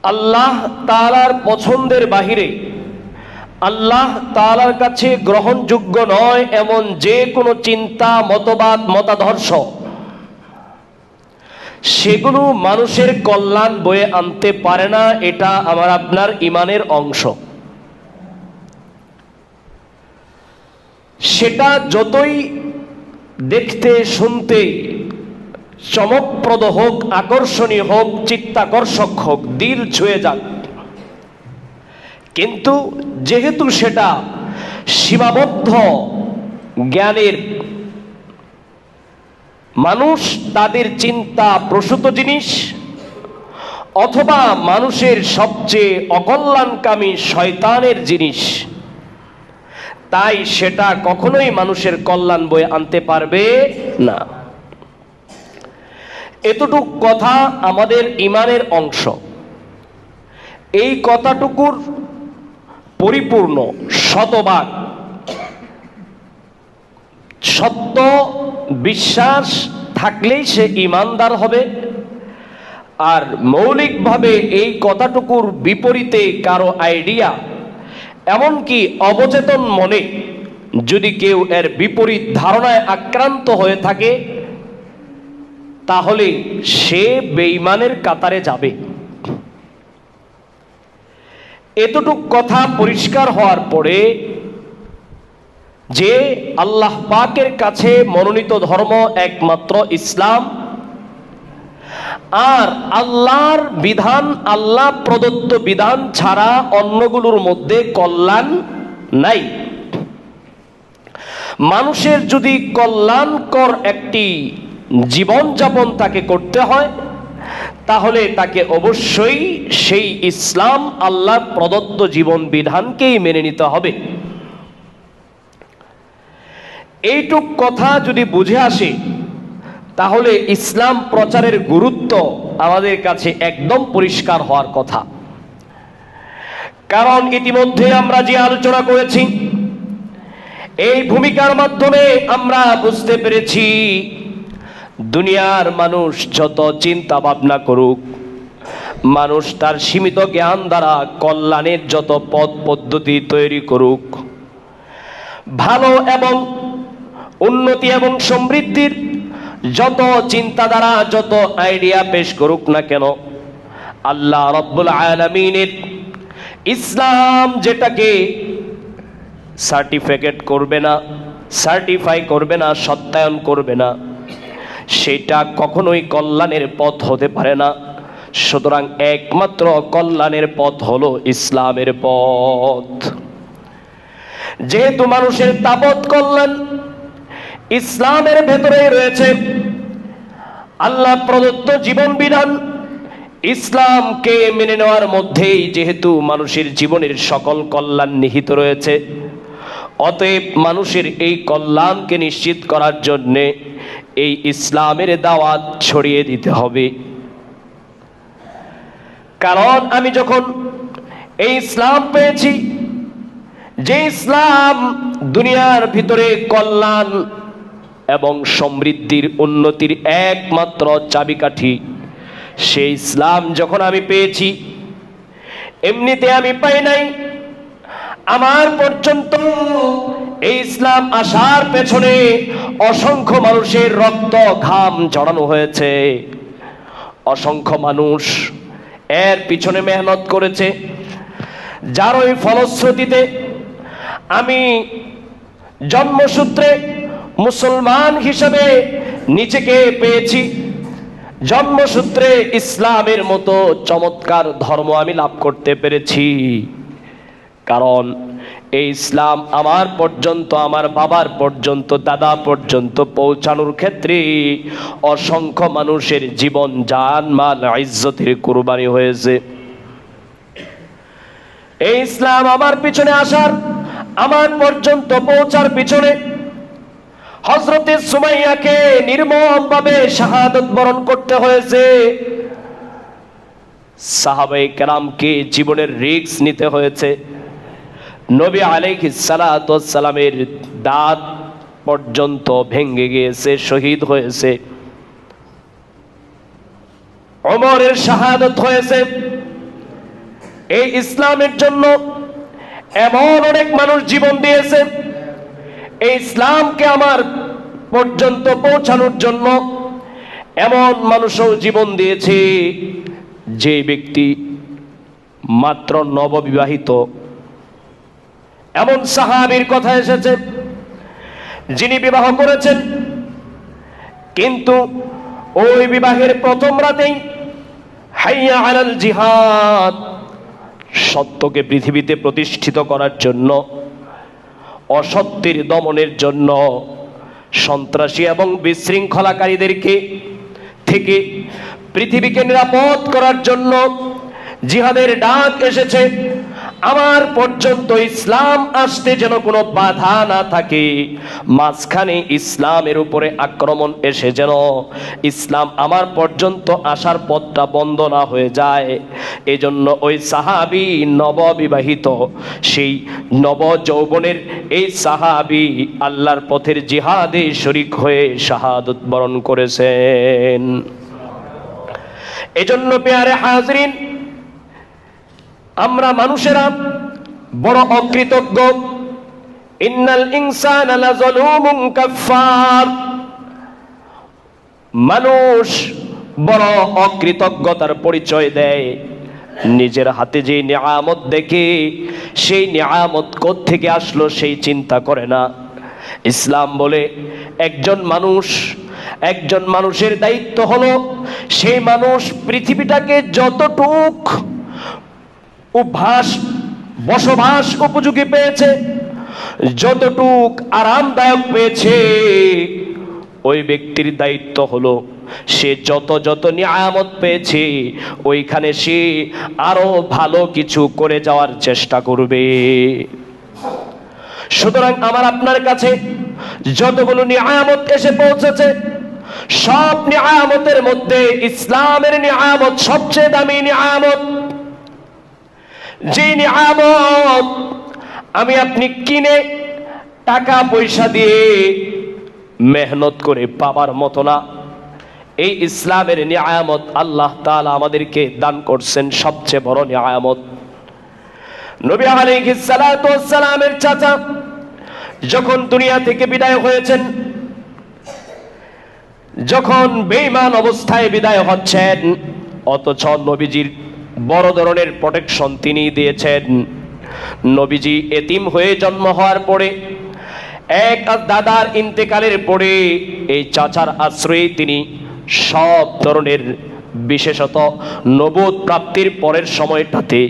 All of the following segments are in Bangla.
আল্লাহ তাআলার পছন্দের বাহিরে, আল্লাহ তাআলার কাছে গ্রহণযোগ্য নয় এমন যে কোনো চিন্তা, মতবাদ, মতাদর্শ সেগুলো মানুষের কল্যাণ বয়ে আনতে পারে না। এটা আমার আপনার ঈমানের অংশ। সেটা যতই দেখতে শুনতে চমকপ্রদ হোক, আকর্ষণীয় হোক, চিত্তাকর্ষক হোক, দিল ছুঁয়ে যাক, কিন্তু যেহেতু সেটা সীমাবদ্ধ জ্ঞানের, মানুষ তাদের চিন্তা প্রসূত জিনিস অথবা মানুষের সবচেয়ে অকল্যাণকামী শয়তানের জিনিস, তাই সেটা কখনোই মানুষের কল্যাণ বয়ে আনতে পারবে না। এতটুক কথা আমাদের ঈমানের অংশ। এই কথাটুকুর পরিপূর্ণ শতভাগ সত্য বিশ্বাস থাকলেই সে ঈমানদার হবে। আর মৌলিকভাবে এই কথাটুকুর বিপরীতে কারো আইডিয়া, এমনকি অবচেতন মনে যদি কেউ এর বিপরীত ধারণায় আক্রান্ত হয়ে থাকে, তাহলে সে বেঈমানের কাতারে যাবে। এতটুক কথা পরিষ্কার হওয়ার পরে যে আল্লাহ পাকের কাছে মনোনীত ধর্ম একমাত্র ইসলাম, আর আল্লাহর বিধান, আল্লাহ প্রদত্ত বিধান ছাড়া অন্যগুলোর মধ্যে কল্যাণ নাই। মানুষের যদি কল্যাণকর একটি জীবনযাপন তাকে করতে হয়, তাহলে তাকে অবশ্যই সেই ইসলাম, আল্লাহর প্রদত্ত জীবন বিধানকেই মেনে নিতে হবে। এইটুক কথা যদি বুঝে আসে, তাহলে ইসলাম প্রচারের গুরুত্ব আমাদের কাছে একদম পরিষ্কার হওয়ার কথা। কারণ ইতিমধ্যে আমরা যে আলোচনা করেছি, এই ভূমিকার মাধ্যমে আমরা বুঝতে পেরেছি দুনিয়ার মানুষ যত চিন্তা ভাবনা করুক, মানুষ তার সীমিত জ্ঞান দ্বারা কল্যাণের যত পথ পদ্ধতি তৈরি করুক, ভালো এবং উন্নতি এবং সমৃদ্ধির যত চিন্তাধারা, যত আইডিয়া পেশ করুক না কেন, আল্লাহ রাব্বুল আলামিনের ইসলাম যেটাকে সার্টিফিকেট করবে না, সার্টিফাই করবে না, সত্যায়ন করবে না, সেটা কখনোই কল্যাণের পথ হতে পারে না। সুতরাং একমাত্র কল্যাণের পথ হলো ইসলামের পথ। যেহেতু মানুষের তাবৎ কল্যাণ ইসলামের ভেতরেই রয়েছে, আল্লাহ প্রদত্ত জীবন বিধান ইসলামকে মেনে নেওয়ার মধ্যেই যেহেতু মানুষের জীবনের সকল কল্যাণ নিহিত রয়েছে, অতএব মানুষের এই কল্যাণকে নিশ্চিত করার জন্যে এই ইসলামের দাওয়াত ছড়িয়ে দিতে হবে। কারণ আমি যখন এই ইসলাম পেয়েছি, যে ইসলাম দুনিয়ার ভিতরে কল্যাণ এবং সমৃদ্ধির, উন্নতির একমাত্র চাবিকাঠি, সেই ইসলাম যখন আমি পেয়েছি, এমনিতে আমি পাই নাই। আমার পর্যন্ত এই ইসলাম আসার পেছনে অসংখ্য মানুষের রক্ত ঘাম ঝরানো হয়েছে, অসংখ্য মানুষ এর পিছনে মেহনত করেছে, যার ওই ফলশ্রুতিতে আমি জন্মসূত্রে মুসলমান হিসেবে নিজেকে পেয়েছি। জন্মসূত্রে ইসলামের মতো চমৎকার ধর্ম আমি লাভ করতে পেরেছি। কারণ এই ইসলাম আমার পর্যন্ত, আমার বাবার পর্যন্ত, দাদা পর্যন্ত পৌঁছানোর ক্ষেত্রে অসংখ্য মানুষের জীবন, জান, মাল, ইজ্জতের কুরবানি হয়েছে। এই ইসলাম আমার পিছনে আসার, আমার পর্যন্ত পৌঁছার পিছনে হযরতে সুমাইয়াকে নির্মমভাবে শাহাদাত বরণ করতে হয়েছে, সাহাবায়ে কেরামকে জীবনের রিস্ক নিতে হয়েছে, নবী আলাইহিস সালাতু ওয়াস সালামের দাঁত পর্যন্ত ভেঙে গিয়েছে, শহীদ হয়েছে, ওমরের শাহাদাত হয়েছে, এই ইসলামের জন্য এমন অনেক মানুষ জীবন দিয়েছে, এই ইসলামকে আমার পর্যন্ত পৌঁছানোর জন্য এমন মানুষও জীবন দিয়েছে যে ব্যক্তি মাত্র নববিবাহিত। এমন সাহাবীর কথা এসেছে যিনি বিবাহ করেছেন, কিন্তু ওই বিবাহের প্রথম রাতেই হাইয়া আলাল জিহাদ, সত্যকে পৃথিবীতে প্রতিষ্ঠিত করার জন্য, অসত্যের দমনের জন্য, সন্ত্রাসী এবং বিশৃঙ্খলাকারীদেরকে থেকে পৃথিবীকে নিরাপদ করার জন্য জিহাদের ডাক এসেছে। আমার পর্যন্ত ইসলাম আসতে যেন কোনো বাধা না থাকে, মাঝখানে ইসলামের উপরে আক্রমণ এসে যেন ইসলাম আমার পর্যন্ত আসার পথটা বন্ধ না হয়ে যায়। এজন্য ওই সাহাবী নববিবাহিত, সেই নব যৌবনের এই সাহাবী আল্লাহর পথের জিহাদে শরীক হয়ে শাহাদত বরণ করেছেন। এজন্য পেয়ারে হাজরিন, আমরা মানুষেরা বড় অকৃতজ্ঞ। ইন্নাল ইনসানা লাযালুমুন কাফফার, মানুষ বড় অকৃতজ্ঞতার পরিচয় দেয়। নিজের হাতে যে নিয়ামত দেখে সেই নিয়ামত কোত্থেকে আসলো সেই চিন্তা করে না। ইসলাম বলে একজন মানুষের দায়িত্ব হলো সেই মানুষ পৃথিবীটাকে যতটুক বসবাস উপযোগী পেয়েছে, যতটুক আরামদায়ক পেয়েছে, ওই ব্যক্তির দায়িত্ব হলো সে যত নিয়ামত পেয়েছে ওইখানে সে আরো ভালো কিছু করে যাওয়ার চেষ্টা করবে। সুতরাং আমার আপনার কাছে যতগুলো নিয়ামত এসে পৌঁছেছে, সব নিয়ামতের মধ্যে ইসলামের নিয়ামত সবচেয়ে দামি নিয়ামত। যে নিয়ামত আমি আপনি কিনে টাকা পয়সা দিয়ে মেহনত করে পাবার মতো না, এই ইসলামের নিয়ামত আল্লাহ তাআলা আমাদেরকে দান করছেন সবচেয়ে বড় নিয়ামত। নবী আলাইহিস সালাতু ওয়াস সালামের চাচা যখন দুনিয়া থেকে বিদায় হয়েছেন, যখন বেঈমান অবস্থায় বিদায় হচ্ছেন, অথচ নবীজির বড় ধরনের প্রোটেকশন তিনি দিয়েছেন। নবীজি এতিম হয়ে জন্ম হওয়ার পরে, এক দাদার ইন্তেকালের পরে এই চাচার আশ্রয়ে তিনি সব ধরনের, বিশেষত নবুয়ত প্রাপ্তির পরের সময়টাতে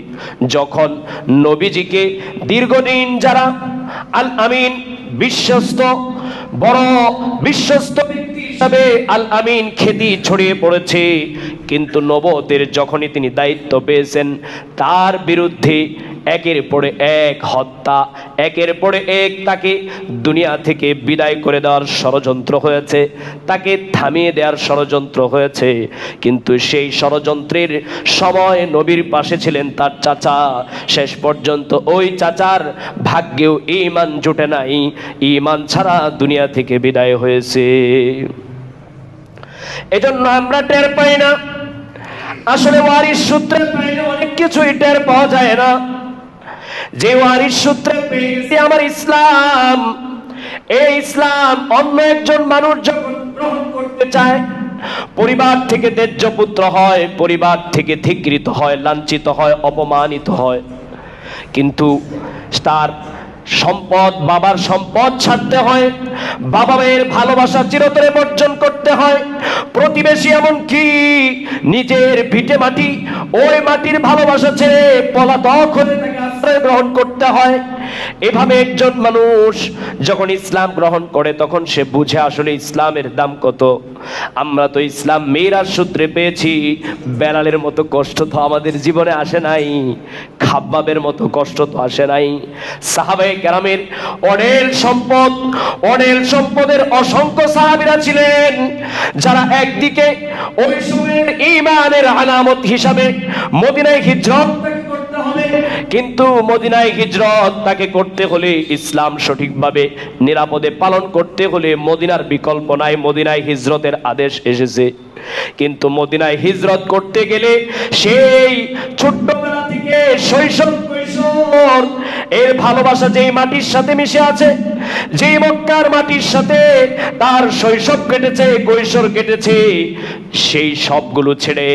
যখন নবীজিকে দীর্ঘদিন যারা আল আমিন বিশ্বস্ত, বড় বিশ্বস্ত ব্যক্তি হিসাবে আল আমিন খ্যাতি ছড়িয়ে পড়েছে, কিন্তু নবুয়তের যখনই তিনি দায়িত্ব পেয়েছেন তার বিরুদ্ধে একের পরে এক হত্যা, একের পরে এক তাকে দুনিয়া থেকে বিদায় করে দেওয়ার ষড়যন্ত্র হয়েছে, তাকে থামিয়ে দেওয়ার ষড়যন্ত্র হয়েছে। কিন্তু সেই ষড়যন্ত্রের সময় নবীর পাশে ছিলেন তার চাচা। শেষ পর্যন্ত ওই চাচার ভাগ্যেও ঈমান জুটে নাই, ঈমান ছাড়া দুনিয়া থেকে বিদায় হয়েছে। এজন্য আমরা টের পাই না, আসলে ওয়ারিস সূত্রে পাইলে অনেক কিছুই টের পাওয়া যায় না। যে ওয়ারিস সূত্রে পেয়েছি আমার ইসলাম, এই ইসলাম অন্য একজন মানুষ যখন গ্রহণ করতে চায়, পরিবার থেকে ত্যায্য পুত্র হয়, পরিবার থেকে ধিক্কৃত হয়, লাঞ্ছিত হয়, অপমানিত হয়, কিন্তু তার সম্পদ, বাবার সম্পদ ছাড়তে হয়, বাবা মায়ের ভালোবাসা চিরতরে বর্জন করতে হয়, প্রতিবেশী এমনকি নিজের ভিটে মাটি, ওই মাটির ভালোবাসা ছেড়ে পলাতক হয়ে তাকে আশ্রয় গ্রহণ করতে হয়। এভাবে একজন মানুষ যখন ইসলাম গ্রহণ করে তখন সে বুঝে আসলে ইসলামের দাম কত। আমরা তো ইসলাম মিরাজ সূত্রে পেয়েছি, বেলালের মতো কষ্ট তো আমাদের জীবনে আসে নাই, খাব্বাবের মতো কষ্ট তো আসে নাই। সাহাবায়ে কেরামের অনেক সম্পদ, অনেক সম্পদের অসংখ্য সাহাবীরা ছিলেন যারা একদিকে ওই সময়ের ঈমানের আলামত হিসাবে মদিনায় হিজরত করতে হবে, কিন্তু মদিনায় হিজরত তাকে করতে হলে ইসলাম সঠিকভাবে নিরাপদে পালন করতে হলে মদিনার বিকল্প নাই, মদিনায় হিজরতের আদেশ এসেছে। কিন্তু মদিনায় হিজরত করতে গেলে সেই ছোট্টবেলা থেকে শৈশব কৈশোর এর ভালোবাসা যেই মাটির সাথে মিশে আছে, যেই মক্কার মাটির সাথে তার শৈশব কেটেছে, কৈশোর কেটেছে, সেই সবগুলো ছেড়ে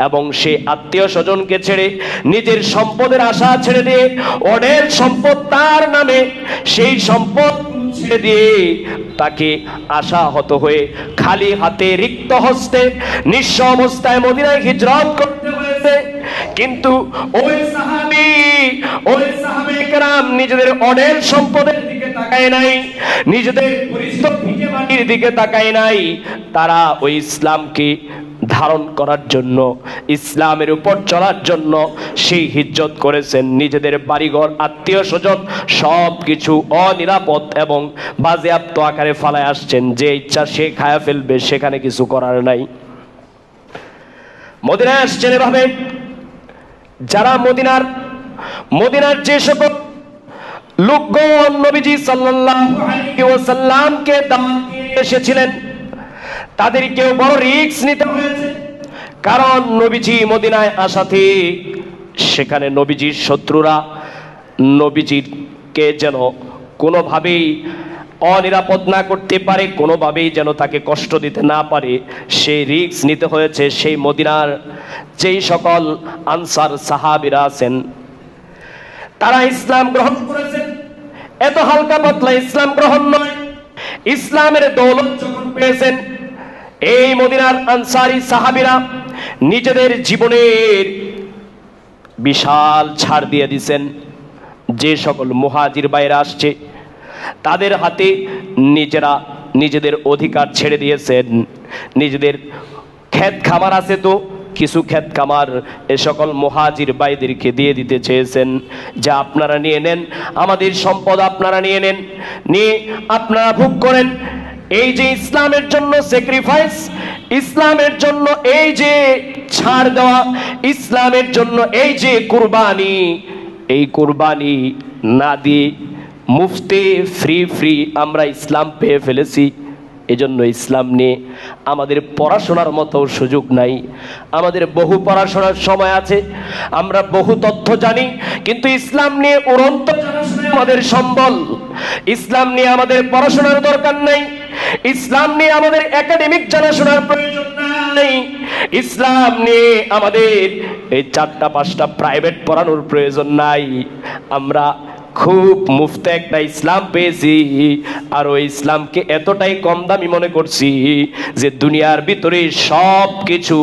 এবং সে আত্মীয় স্বজনকে ছেড়ে নিজের সম্পদের আশা ছেড়ে দিয়ে অঢেল সম্পদ তার নামে, সেই সম্পদ ছেড়ে দিয়ে তাকে আশাহত হয়ে খালি হাতে রিক্ত হস্তে নিঃস্ব অবস্থায় মদিনায় হিজরত করতে হয়েছে। কিন্তু ওই সাহাবী কেরাম নিজেদের অঢেল সম্পদের দিকে তাকায় নাই, নিজেদের পরিচিত ভিটে মাটির দিকে তাকায় নাই। তারা ওই ইসলামকে ধারণ করার জন্য, ইসলামের উপর চলার জন্য সেই হিজ্জত করেছেন। নিজেদের বাড়িঘর, আত্মীয় স্বজন সব কিছু অনিরাপদ এবং বাজেয়াপ্ত আকারে ফালায় আসছেন। যে ইচ্ছা সে খায়া ফেলবে, সেখানে কিছু করার নাই। মদিনায় আসছেন এভাবে। যারা মদিনার যে সকল লোকগণ নবীজি সাল্লাল্লাহু আলাইহি ওয়াসাল্লামকে দাওয়াত দিয়ে এসেছিলেন, তাদেরকেও বড় রিস্ক নিতে হয়েছে। কারণ নবীজি মদিনায় আসাতে সেখানে নবীজির শত্রুরা নবীজিকে যেন কোনোভাবেই অনিরাপদ না করতে পারে, কোনোভাবেই যেন তাকে কষ্ট দিতে না পারে, সেই রিস্ক নিতে হয়েছে। সেই মদিনার যেই সকল আনসার সাহাবীরা আছেন, তারা ইসলাম গ্রহণ করেছেন। এত হালকা পাতলা ইসলাম গ্রহণ নয়। ইসলামের দৌলত যখন পেয়েছেন, এই মদিনার আনসারী সাহাবীরা নিজেদের জীবনের বিশাল ছাড় দিয়ে দিয়েছেন। যে সকল মুহাজির বাইরে আসছে তাদের হাতে নিজেদের অধিকার ছেড়ে দিয়েছেন। নিজেদের ক্ষেত খামার আছে, তো কিছু ক্ষেত খামার এ সকল মুহাজির ভাইদেরকে দিয়ে দিতে চেয়েছেন, যা আপনারা নিয়ে নেন, আমাদের সম্পদ আপনারা নিয়ে নেন, নিয়ে আপনারা ভোগ করেন। এই যে ইসলামের জন্য স্যাক্রিফাইস, ইসলামের জন্য এই যে ছাড় দেওয়া, ইসলামের জন্য এই যে কুরবানি, এই কুরবানি না দিয়ে মুফতে ফ্রি আমরা ইসলাম পেয়ে ফেলেছি। এজন্য ইসলাম নিয়ে আমাদের পড়াশোনার মতো সুযোগ নাই। আমাদের বহু পড়াশোনার সময় আছে, আমরা বহু তথ্য জানি, কিন্তু ইসলাম নিয়ে উড়ন্ত আমাদের সম্বল। ইসলাম নিয়ে আমাদের পড়াশোনার দরকার নাই, ইসলাম নিয়ে আমাদের একাডেমিক জানাশোনার প্রয়োজন নাই, ইসলাম নিয়ে আমাদের এই 4টা-5টা প্রাইভেট পড়ানোর প্রয়োজন নাই। আমরা খুব মুফতে একটা ইসলাম পেয়েছি, আর ওই ইসলামকে এতটাই কম দামি মনে করছি যে দুনিয়ার ভিতরে সব কিছু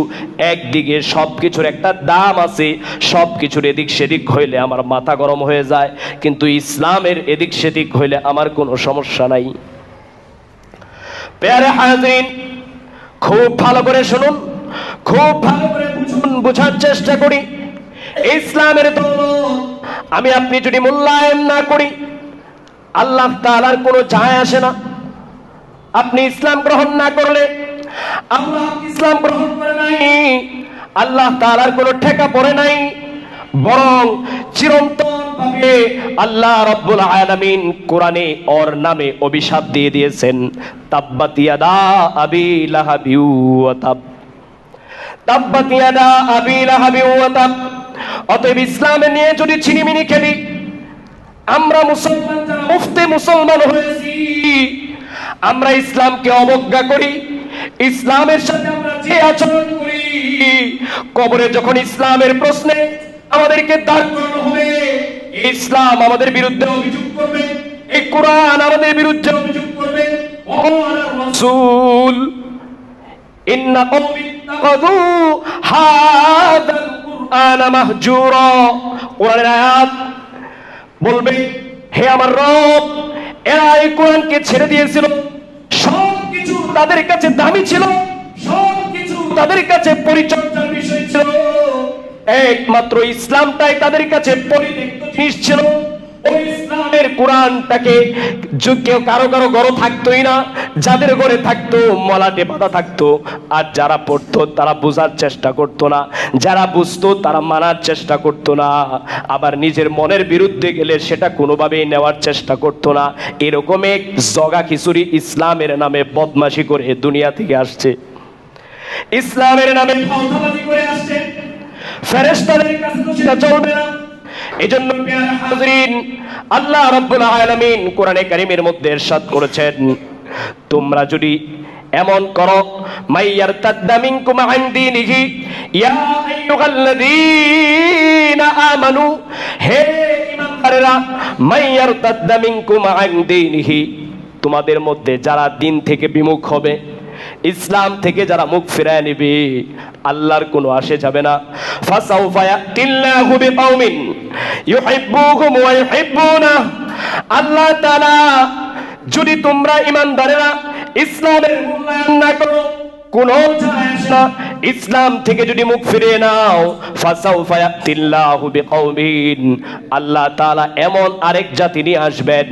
একদিকে, সব কিছুর একটা দাম আছে, সব কিছুর এদিক সেদিক হইলে আমার মাথা গরম হয়ে যায়, কিন্তু ইসলামের এদিক সেদিক হইলে আমার কোনো সমস্যা নাই। প্যারে হাজিরিন, খুব ভালো করে শুনুন, খুব ভালো করে বুঝার চেষ্টা করি। ইসলামের দৌলত আমি আপনি যদি মূল্যায়ন না করি, আল্লাহ তাআলার কোনো যায় আসে না। আপনি ইসলাম গ্রহণ না করলে, আল্লাহ ইসলাম গ্রহণ করে নাই, আল্লাহ তাআলার কোনো ঠেকা পড়ে নাই, বরং চিরন্তন ভাবে আল্লাহ রাব্বুল আলামিন কোরআনে ওর নামে অভিশাপ দিয়ে দিয়েছেন, তাব্বাত ইয়াদা আবি লাহাবি ওয়া তাব, তাব্বাত ইয়াদা আবি লাহাবি ওয়া তাব। অতএব ইসলামে নিয়ে যদি ছিনিমিনি খেলি, আমরা মুসলমান যারা মুফতে মুসলমান হয়েছি, আমরা ইসলামকে অবজ্ঞা করি, ইসলামের সাথে আমরা যে আচরণ করি, কবরে যখন ইসলামের প্রশ্নে আমাদেরকে দাঁড় করানো হবে, ইসলাম আমাদের বিরুদ্ধে অভিযোগ করবে, এই কোরআন আমাদের বিরুদ্ধে অভিযোগ করবে, ও রাসূল ইন্না কওমি ইত্তাখাযু হাযাল কুরআনা মাহজুরা। কোরআনের আয়াত বলবে, হে আমার রব, এরা এই কোরআনকে ছেড়ে দিয়েছিল, সবকিছু তাদের কাছে দামি ছিল, সবকিছু তাদের কাছে পরিচর্যার বিষয় ছিল, একমাত্র ইসলামটাই তাদের কাছে পরিত্যক্ত জিনিস ছিল। ওই ইসলামের কোরআনটাকে কেউ কারো ঘরে থাকতোই না, যাদের ঘরে থাকতো মলাটে বাঁধা থাকতো, আর যারা পড়তো তারা বোঝার চেষ্টা করতো না, যারা বুঝতো তারা মানার চেষ্টা করতো না, আবার নিজের মনের বিরুদ্ধে গেলে সেটা কোনোভাবেই নেওয়ার চেষ্টা করতো না। এরকম এক জগা খিচুড়ি ইসলামের নামে বদমাশি করে দুনিয়া থেকে আসছে, ইসলামের নামে ফাউদাবাজি করে আসছে। ফেরেশতাদের কাছে তো সেটা চলবে না, এজন্য প্রিয় হাজরিন, আল্লাহ রাব্বুল আলামিন কোরআনে কারীমের মধ্যে ইরশাদ করেছেন, তোমরা যদি এমন করো, মাইয়ারতাদ্দা মিনকুম আন দীনিহি ইয়া আইয়ুহাল্লাযীনা আমানু, হে ঈমানদারেরা, মাইয়ারতাদ্দা মিনকুম আন দীনিহি, তোমাদের মধ্যে যারা দিন থেকে বিমুখ হবে, ইসলাম থেকে যারা মুখ ফিরায় নেবে, আল্লাহর কোনো আসে যাবে না। ফাসাউফা ইয়াতিল্লাহু বিকাউমিন ইউহিব্বুহুম ওয়া ইউহিব্বুনাহু, আল্লাহ তাআলা যদি তোমরা ঈমানদারেরা ইসলামের মূল্যায়ন না করো, কোন ইসলাম থেকে যদি মুখ ফিরিয়ে নাও, ফাসাউফা ইয়াতিল্লাহু বিকাউমিন, আল্লাহ তাআলা এমন আরেক জাতি নিয়ে আসবেন,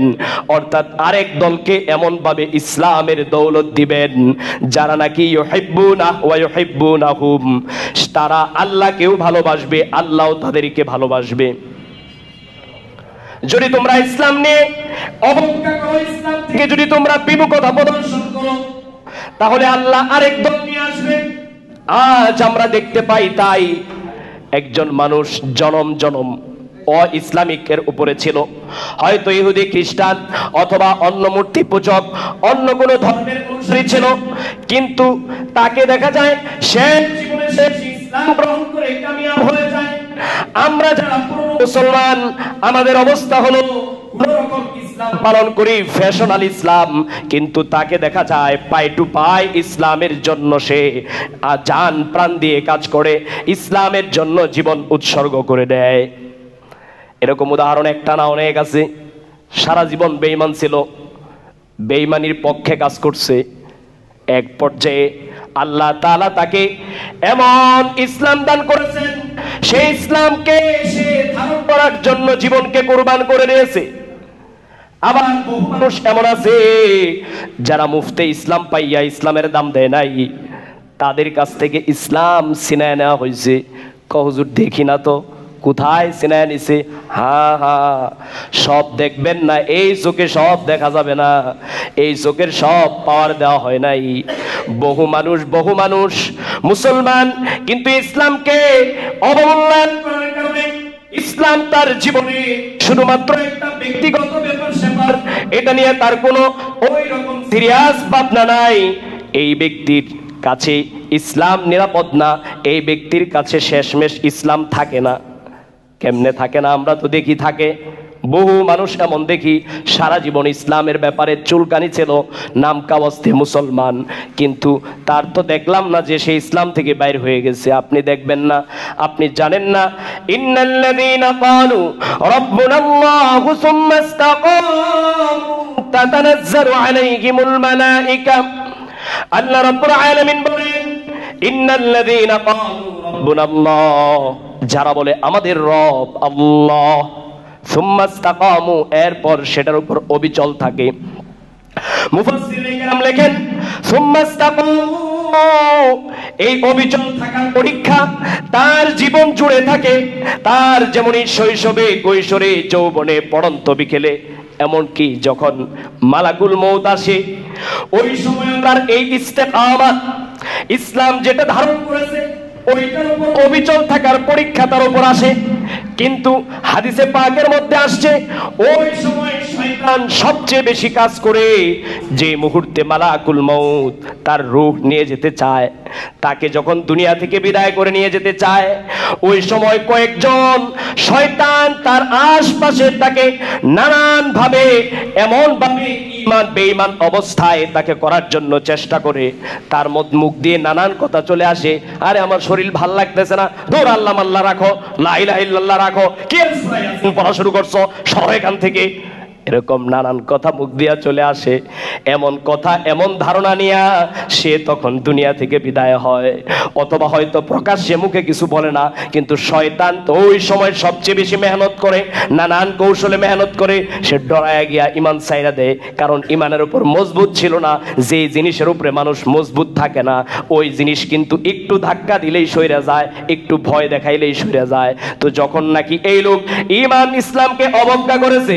অর্থাৎ আরেক দলকে এমন ভাবে ইসলামের দৌলত দিবেন যারা নাকি ইউহিব্বুনাহু ওয়া ইউহিব্বুনাহুম, তারা আল্লাহকেও ভালোবাসবে, আল্লাহও তাদেরকে ভালোবাসবে। যদি তোমরা ইসলাম নিয়ে অবজ্ঞা করো, ইসলাম থেকে যদি তোমরা বিমুখতা প্রদর্শন করো, তাহলে আল্লাহ আরেক দল নিয়ে আসবে। আজ আমরা দেখতে পাই তাই একজন মানুষ জনম জনম ইসলামিকের উপরে ছিল, হয়তো ইহুদি খ্রিস্টান অথবা অন্য মূর্তি পূজক অন্য কোন ধর্মের অনুসারী ছিল, কিন্তু তাকে দেখা যায় সে জীবনে ইসলাম গ্রহণ করে কামিয়াব হয়ে যায়। আমরা যারা মুসলমান, আমাদের অবস্থা হলো ইসলাম পালন করি, ফ্যাশনাল ইসলাম, কিন্তু তাকে দেখা যায় পাই টু পাই ইসলামের জন্য সে জান প্রাণ দিয়ে কাজ করে, ইসলামের জন্য জীবন উৎসর্গ করে দেয়। এরকম উদাহরণ একটা না অনেক আছে। সারা জীবন বেঈমান ছিল, বেঈমানির পক্ষে কাজ করছে, এক পর্যায়ে আল্লাহ তাআলা তাকে এমন ইসলাম দান করেছেন, সেই ইসলামকে সে ধারণ করার জন্য জীবনকে কুরবান করে দিয়েছে। আবার বহু মানুষ এমন আছে যারা মুফতে ইসলাম পাইয়া ইসলামের দাম দেয় নাই, তাদের কাছ থেকে ইসলাম ছিনায় নেওয়া হয়েছে। হুজুর দেখি না তো কোথায় ছিনায় নিছে? হ্যাঁ, সব দেখবেন না, এই চোখে সব দেখা যাবে না, এই চোখের সব পাওয়ার দেওয়া হয় নাই। বহু মানুষ মুসলমান কিন্তু ইসলামকে অবমূল্যায়ন করার কারণে ইসলাম তার জীবনে শুধুমাত্র একটা ব্যক্তিগত ব্যাপার, এটা নিয়ে তার কোনো ওই রকম সিরিয়াস ভাবনা নাই। এই ব্যক্তির কাছে ইসলাম নিরাপদ না, এই ব্যক্তির কাছে শেষমেশ ইসলাম থাকে না। কেমনে থাকে না? আমরা তো দেখি থাকে। বহু মানুষ এমন দেখি সারা জীবন ইসলামের ব্যাপারে চুলকানি ছিল, নাম কাওয়াস্তে মুসলমান, কিন্তু তার তো দেখলাম না যে সে ইসলাম থেকে বাইর হয়ে গেছে। আপনি দেখবেন না, আপনি জানেন না, ইন্নাল্লাযীনা ক্বালু রাব্বুনাল্লাহু সুম্মা ইসতাকামু তাতানাজ্জালু আলাইহিমুল মালায়েকা, আল্লাহ রাব্বুল আলামিন বলেন, ইন্নাল্লাযীনা ক্বালু রাব্বুনাল্লাহ, যারা বলে আমাদের রব আল্লাহ, সুম্মা ইসতাকামু, এরপর সেটার উপর অবিচল থাকে। মুফাসসিরিনে কেরাম লেখেন সুম্মা ইসতাকামু, এই অবিচল থাকার পরীক্ষা তার জীবন জুড়ে থাকে। তার যেমনই শৈশবে, কৈশোরে, যৌবনে, পড়ন্ত বিকেলে, এমনকি যখন মালাকুল মউত আসে, ওই সময় তার এই ইস্তেকামাত, ইসলাম যেটা ধারণ করেছে ওইটার উপর অবিচল থাকার পরীক্ষা তার উপর আসে। কিন্তু হাদিসে পাকের মধ্যে আসছে ওই সময় শয়তান সবচেয়ে বেশি কাজ করে যে মুহূর্তে মালাকুল মউত তার রূহ নিয়ে যেতে চায়, তাকে যখন দুনিয়া থেকে বিদায় করে নিয়ে যেতে চায়, ওই সময় কয়েকজন শয়তান তার আশপাশে তাকে নানান ভাবে, এমন ভাবে ঈমান বেঈমান অবস্থায় তাকে করার জন্য চেষ্টা করে। তার মুখ দিয়ে নানান কথা চলে আসে, আরে আমার শরীর ভাল লাগতেছে না, দূর আল্লাহ মাল্লাহ রাখো, লা ইলাহা ইল্লাল্লাহ রাখো, কি পড়া শুরু করছো, সরো এখান থেকে, এরকম নানান কথা মুখ দিয়া চলে আসে। এমন কথা, এমন ধারণা নিয়ে সে তখন দুনিয়া থেকে বিদায় হয়। অথবা হয়তো প্রকাশ্যে মুখে কিছু বলে না, কিন্তু শয়তান তো ওই সময় সবচেয়ে বেশি মেহনত করে, নানান কৌশলে মেহনত করে, সে ডরায় গিয়া ইমান ছাইরা দেয়। কারণ ইমানের উপর মজবুত ছিল না। যে জিনিসের উপরে মানুষ মজবুত থাকে না, ওই জিনিস কিন্তু একটু ধাক্কা দিলেই সইরা যায়, একটু ভয় দেখাইলেই সইরা যায়। তো যখন নাকি এই লোক ইমান ইসলামকে অবজ্ঞা করেছে,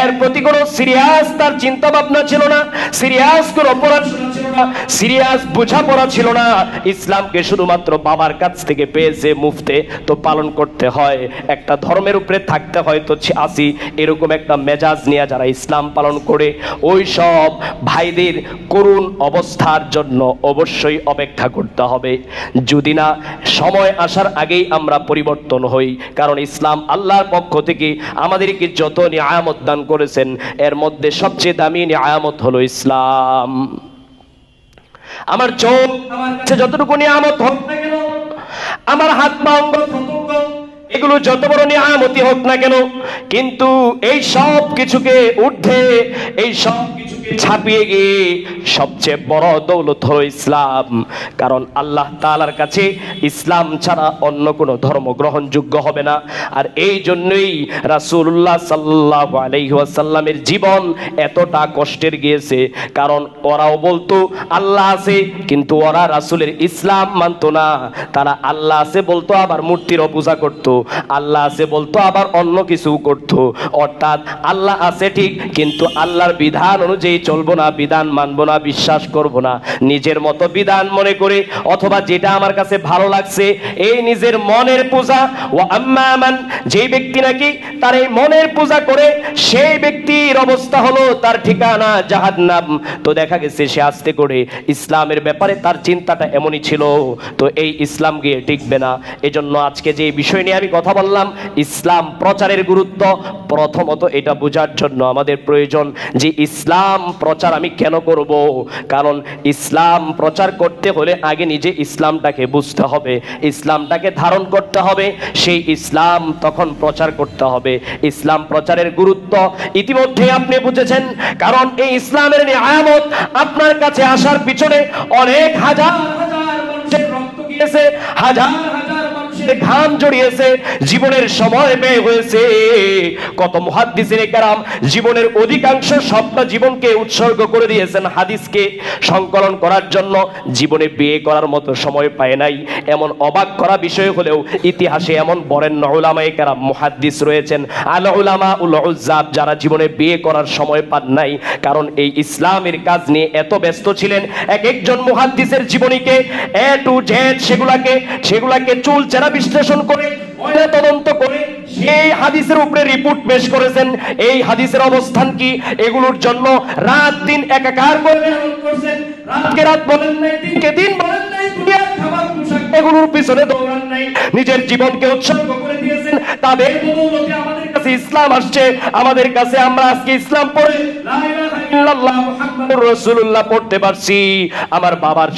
এর প্রতি কোনো সিরিয়াস তার চিন্তা ভাবনা ছিল না, সিরিয়াস কোনো পড়াশোনা ছিল না, সিরিয়াস বোঝাপড়া ছিল না। ইসলামকে শুধুমাত্র বাবার কাছ থেকে পেয়েছে, মুফতে তো পালন করতে হয়, একটা ধর্মের উপরে থাকতে হয় তো আসি, এরকম একটা মেজাজ নিয়ে যারা ইসলাম পালন করে, ওই সব ভাইদের করুণ অবস্থার জন্য অবশ্যই অপেক্ষা করতে হবে, যদি না সময় আসার আগেই আমরা পরিবর্তন হই। কারণ ইসলাম আল্লাহর পক্ষ থেকে আমাদেরকে যত নিয়ামত দান করেছেন, এর মধ্যে সবচেয়ে দামি নিয়ামত হলো ইসলাম। আমার চোখ আমার কাছে যতটুকু নিয়ামত হোক না কেন, আমার হাত পা অঙ্গ প্রত্যঙ্গ এগুলো যত বড় নিয়ামতি হোক না কেন, কিন্তু এই সব কিছুকে ঊর্ধ্বে, এই সব কিছুকে ছাপিয়ে গিয়ে সবচেয়ে বড় দৌলত হলো ইসলাম। কারণ আল্লাহ তাআলার কাছে ইসলাম ছাড়া অন্য কোনো ধর্ম গ্রহণযোগ্য হবে না। আর এই জন্যই রাসূলুল্লাহ সাল্লাল্লাহু আলাইহি ওয়াসাল্লামের জীবন এতটা কষ্টের গিয়েছে। কারণ ওরাও বলতো আল্লাহ আছে, কিন্তু ওরা রাসূলের ইসলাম মানতো না। তারা আল্লাহ আছে বলতো, আবার মূর্তিরও পূজা করতো, আল্লাহ আছে বলতো, আবার অন্য কিছু করতো। অর্থাৎ আল্লাহ আছে ঠিক, কিন্তু আল্লাহর বিধান অনুযায়ী চলবো না, বিধান মানবো না, বিশ্বাস করবো না, নিজের মতো বিধান মনে করে, অথবা যেটা আমার কাছে ভালো লাগছে, এই নিজের মনের পূজা। ও আম্মান, যেই ব্যক্তি নাকি তার এই মনের পূজা করে, সেই ব্যক্তির অবস্থা হলো তার ঠিকানা জাহান্নাম। তো দেখা গেছে সে আস্তে করে ইসলামের ব্যাপারে তার চিন্তাটা এমনই ছিল, তো এই ইসলাম গিয়ে টিকবে না। এজন্য আজকে যে বিষয় নিয়ে আমি কথা বললাম, ইসলাম প্রচারের গুরুত্ব, প্রথমত এটা বোঝার জন্য আমাদের প্রয়োজন যে ইসলাম প্রচার আমি কেন করব। কারণ ইসলাম প্রচার করতে হলে আগে নিজে ইসলামটাকে বুঝতে হবে, ইসলামটাকে ধারণ করতে হবে, সেই ইসলাম তখন প্রচার করতে হবে। ইসলাম প্রচারের গুরুত্ব ইতিমধ্যে আপনি বুঝেছেন। কারণ এই ইসলামের নিয়ামত আপনার কাছে আসার পিছনে অনেক হাজার হাজার মানুষের রক্ত গিয়েছে, হাজার হাজার ঘাম জড়িয়েছে, জীবনের সময় ব্যয় হয়েছে। কত মুহাদ্দিসিনে কেরাম জীবনের অধিকাংশ সবটা জীবনকে উৎসর্গ করে দিয়েছেন হাদিসকে সংকলন করার জন্য, জীবনে বিয়ে করার মতো সময় পায় নাই। এমন অবাক করা বিষয় হলেও ইতিহাসে এমন বরেণ্য উলামায়ে কেরাম মুহাদ্দিস রয়েছেন, আল উলামা উল উজ্জাব, যারা জীবনে বিয়ে করার সময় পান নাই। কারণ এই ইসলামের কাজ নিয়ে এত ব্যস্ত ছিলেন। এক একজন মুহাদ্দিসের জীবনীকে এ টু জেড সেগুলাকে চুলচেরা বিশ্লেষণ করে, তদন্ত করে সেই হাদিসের উপরে রিপোর্ট পেশ করেছেন। এই হাদিসের অবস্থান কি, এগুলোর জন্য রাত দিন একাকার করে মেহনত করেছেন। রাতকে রাত বলেন নাই, দিনকে দিন বলেন নাই, দুনিয়ার খাবার পোশাক এগুলোর পিছনে দৌড়ান নাই, নিজের জীবনকে উৎসর্গ করে দিয়েছেন। তাদের বদৌলতে আমাদের কাছে ইসলাম আসছে, আমাদের কাছে আমরা আজকে ইসলাম পড়ে লা ইলাহা ইল্লাল্লাহ মুহাম্মাদুর রাসূলুল্লাহ পড়তে পারছি। আমার বাবার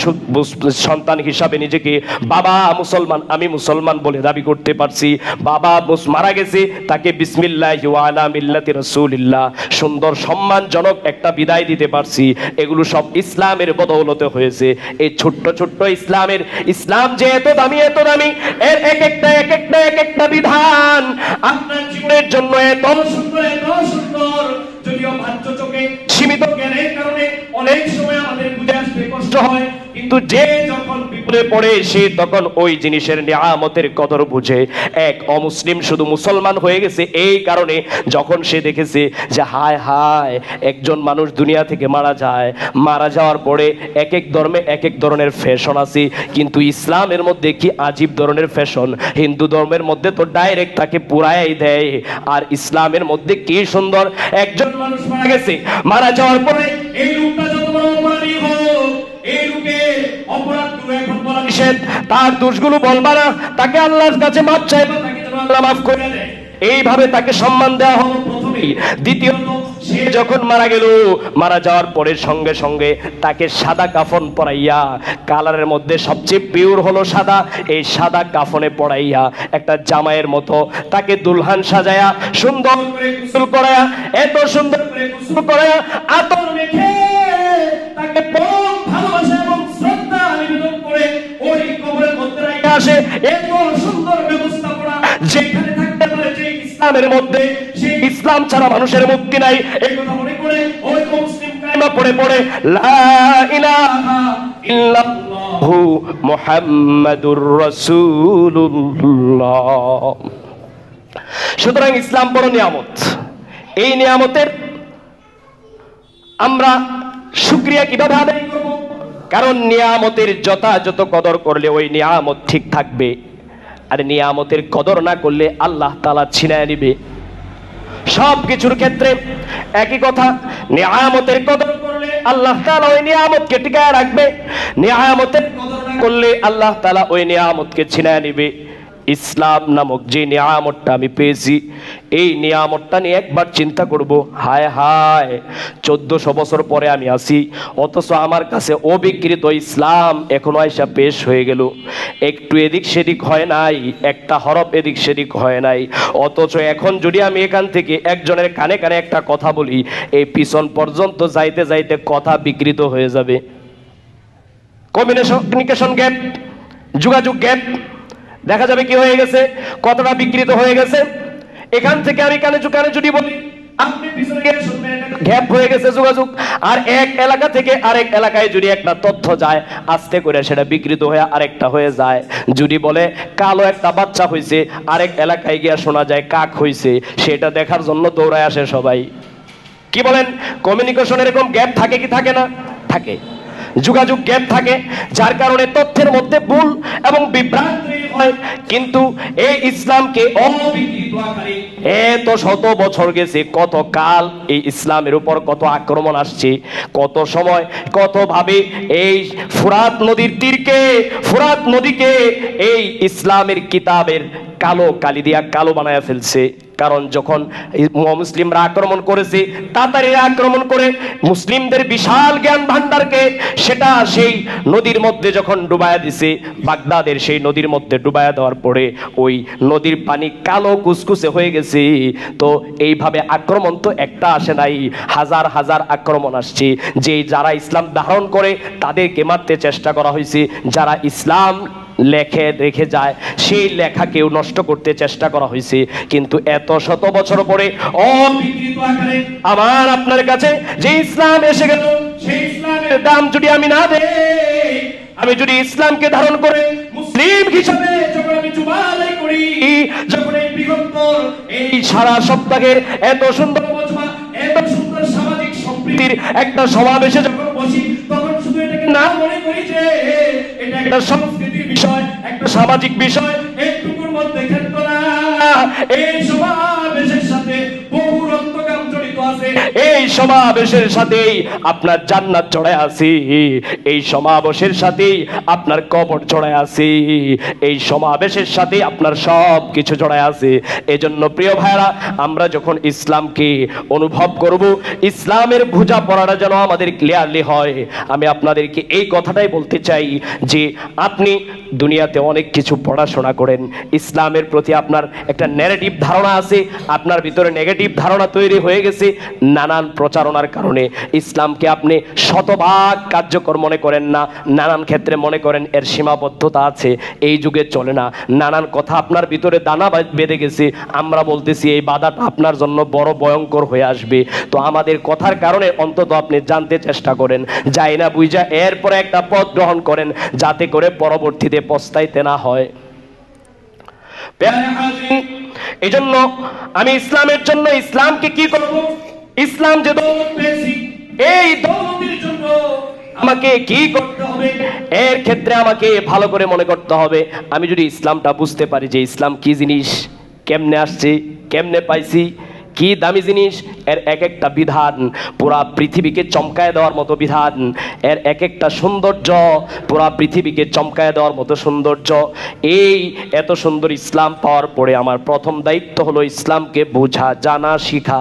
সন্তান হিসাবে নিজেকে বাবা মুসলমান, আমি মুসলমান বলে দাবি করতে পারছি। বাবা মারা গেছে, তাকে বিসমিল্লাহি ওয়া আলা মিল্লাতি রাসূলিল্লাহ সুন্দর সম্মানজনক একটা বিদায় দিতে পারছি। এগুলো সব ইসলামের বদৌলতে হয়েছে। এই ছোট্ট ছোট্ট ইসলাম যে এত দামি, এত দামি, এর এক একটা বিধান আপনার জীবনের জন্য এত সুন্দর, যদিও বাহ্য চোখে সীমিত জ্ঞানের কারণে অনেক সময় আমাদের বুঝে আসতে কষ্ট হয়, কিন্তু যে যখন বিপদে পড়ে সে তখন ওই জিনিসের নিয়ামতের কদর বুঝে। এক অমুসলিম শুধু মুসলমান হয়ে গেছে এই কারণে, যখন সে দেখেছে যে হায় হায় একজন মানুষ দুনিয়া থেকে মারা যাওয়ার পরে এক এক ধর্মে এক এক ধরনের ফ্যাশন আছে, কিন্তু ইসলামের মধ্যে কি আজীব ধরনের ফ্যাশন। হিন্দু ধর্মের মধ্যে তো ডাইরেক্ট তাকে পুরাই দেয়, আর ইসলামের মধ্যে কি সুন্দর, একজন মানুষ মারা গেছে, মারা যাওয়ার পরে এই লোকটা যত বড় অপরাধী হোক, এই লোকের অপরাধগুলো এখন বলা নিষেধ, তার দোষগুলো বলবা না, তাকে আল্লাহর কাছে মাফ চাইবা, তাকে যেন আল্লাহ মাফ করে দেয়, এইভাবে তাকে সম্মান দেওয়া হলো প্রথমেই। দ্বিতীয়ত সে যখন মারা যাওয়ার পরে সঙ্গে সঙ্গে তাকে সাদা কাফন পরাইয়া, কালারের মধ্যে সবচেয়ে পিওর হলো সাদা, এই সাদা কাফনে পরাইয়া একটা জামাইয়ের মতো তাকে দুলহান সাজায়া সুন্দর করে গোসল করায়া, এত সুন্দর করে গোসল করায়া আতর মেখে তাকে পরম ভালোবাসা এবং শ্রদ্ধা নিবেদন করে ওই কবরের মধ্যে রেখে আসে। এত সুন্দর ব্যবস্থাপনা যেখানে থাকতে পারে যে ইসলামের মধ্যে, সেই ইসলাম ছাড়া মানুষের মুক্তি নাই। এই কথা মনে করে ওই মুসলিম কালিমা পড়ে লা ইলাহা ইল্লাল্লাহু মুহাম্মাদুর রাসূলুল্লাহ। সুতরাং ইসলাম বড় নিয়ামত। এই নিয়ামতের আমরা শুকরিয়া কিভাবে আদায় করব? কারণ নিয়ামতের যথাযথ কদর করলে ওই নিয়ামত ঠিক থাকবে, আর নিয়ামতের কদর না করলে আল্লাহ তাআলা ছিনায় নিবে। সব কিছুর ক্ষেত্রে একই কথা, নিয়ামতের কদর করলে আল্লাহ তাআলা ওই নিয়ামতকে টিকায় রাখবে, নিয়ামতের কদর না করলে আল্লাহ তাআলা ওই নিয়ামতকে ছিনায় নিবে। ইসলাম নামক যে নিয়ামতটা আমি পেয়েছি, এই নিয়ামতটা নিয়ে একবার চিন্তা করব, হায় হায় 1400 বছর পরে আমি আসি, অথচ আমার কাছে অবিকৃত ইসলাম এখনো আইসা পেশ হয়ে গেল, একটু এদিক সেদিক হয় নাই, একটা হরফ এদিক সেদিক হয় নাই। অথচ এখন যদি আমি এখান থেকে একজনের কানে কানে একটা কথা বলি, এই পিছন পর্যন্ত যাইতে যাইতে কথা বিকৃত হয়ে যাবে। কমিউনিকেশন গ্যাপ, যোগাযোগ গ্যাপ, দেখা যাবে কি হয়ে গেছে, কতটা বিকৃত হয়ে গেছে। এখান থেকে আমি কানে যদি বলি, আপনি পিছনে গিয়ে শুনবেন, গ্যাপ হয়ে গেছে যোগাযোগ। আর এক এলাকা থেকে আরেক এলাকায় যদি একটা তথ্য যায়, আস্তে করে সেটা বিকৃত হয়ে আরেকটা হয়ে যায়। যদি বলে কালো একটা বাচ্চা হয়েছে, আরেক এলাকায় গিয়ে শোনা যায় কাক হয়েছে, সেটা দেখার জন্য দৌড়ায় আসে সবাই। কি বলেন, কমিউনিকেশন এরকম গ্যাপ থাকে কি থাকে না? থাকে, যোগাযোগ গ্যাপ থাকে, যার কারণে তথ্যের মধ্যে ভুল এবং বিভ্রান্তি হয়। কিন্তু এই ইসলামকে অবিকৃত আকারে এত শত বছর গেছে, কত কাল এই ইসলামের উপর কত আক্রমণ আসছে, কত সময় কত ভাবে এই ফুরাত নদীর তীরকে, ফুরাত নদীকে এই ইসলামের কিতাবের কালো কালি দিয়া কালো বানায় ফেলছে। কারণ যখন মুসলিমরা আক্রমণ করেছে, তাতারিরা আক্রমণ করে মুসলিমদের বিশাল জ্ঞান ভান্ডারকে সেটা সেই নদীর মধ্যে যখন ডুবায়া দিছে, বাগদাদের সেই নদীর মধ্যে ডুবায়া দেওয়ার পরে ওই নদীর পানি কালো কুসকুসে হয়ে গেছে। তো এইভাবে আক্রমণ তো একটা আসে নাই, হাজার হাজার আক্রমণ আসছে। যে যারা ইসলাম ধারণ করে তাদেরকে মারতে চেষ্টা করা হয়েছে, যারা ইসলাম লেখে রেখে যায় সেই লেখাকেও নষ্ট করতে চেষ্টা করা হয়েছে। কিন্তু এত শত বছর পরে অবিকৃত আকারে আমার আপনার কাছে যে ইসলাম এসে গেল, সেই ইসলামের দাম যদি আমি না দেই, আমি যদি ইসলামকে ধারণ করে মুসলিম হিসাবে যখন আমি জুমালাই করি, যখন এই বিগম্বর এই সারা সপ্তাহের এত সুন্দর মজমা, এত সুন্দর সামাজিক সম্প্রীতির একটা সমাবেশে যখন বসি, তখন শুধু এটাকে না মনে করি যে এটা একটা সংস্কৃতির বিষয়, একটা সামাজিক বিষয়, এইটুকুর মধ্যে ক্ষেত্র না। এই সমাবেশের সাথে বহু রক্তগাম জড়িত আছে, এই সমাবেশের সাথেই আপনার জান্নাত জড়ায় আছে, এই সমাবেশের সাথেই আপনার কবর জড়ায় আছে, এই সমাবেশের সাথে আপনার সব কিছু জড়ায় আছে। এজন্য প্রিয় ভাইরা, আমরা যখন ইসলামকে অনুভব করব, ইসলামের বোঝা পড়াটা যেন আমাদের ক্লিয়ারলি হয়। আমি আপনাদেরকে এই কথাটাই বলতে চাই যে আপনি দুনিয়াতে অনেক কিছু পড়াশোনা করেন, ইসলামের প্রতি আপনার একটা নেগেটিভ ধারণা আছে, আপনার ভিতরে নেগেটিভ ধারণা তৈরি হয়ে গেছে নানান প্রচারণার কারণে। ইসলামকে আপনি শতভাগ কার্যকর মনে করেন না, নানান ক্ষেত্রে মনে করেন এর সীমাবদ্ধতা আছে, এই যুগে চলে না। নানান কথা আপনার ভিতরে দানা বেঁধে গেছে, আমরা বলতেছি এই বাধাটা আপনার জন্য বড় ভয়ঙ্কর হয়ে আসবে। তো আমাদের কথার কারণে অন্তত আপনি জানতে চেষ্টা করেন, যাই না বুঝা এরপরে একটা পথ গ্রহণ করেন, যাতে করে পরবর্তীতে পস্তাইতে না হয়। এই জন্য আমি ইসলামের জন্য, ইসলামকে কি করব, ইসলাম যে দৌলত পেয়েছি, এই দৌলতের জন্য আমাকে কি করতে হবে, এর ক্ষেত্রে আমাকে ভালো করে মনে করতে হবে। আমি যদি ইসলামটা বুঝতে পারি যে ইসলাম কি জিনিস, কেমনে আসছে, কেমনে পাইছি, কি দামি জিনিস, এর এক একটা বিধান পুরা পৃথিবীকে চমকায় দেওয়ার মতো বিধান, এর এক একটা সৌন্দর্য পুরা পৃথিবীকে চমকায় দেওয়ার মতো সৌন্দর্য। এই এত সুন্দর ইসলাম পাওয়ার পরে আমার প্রথম দায়িত্ব হলো ইসলামকে বোঝা, জানা, শিখা।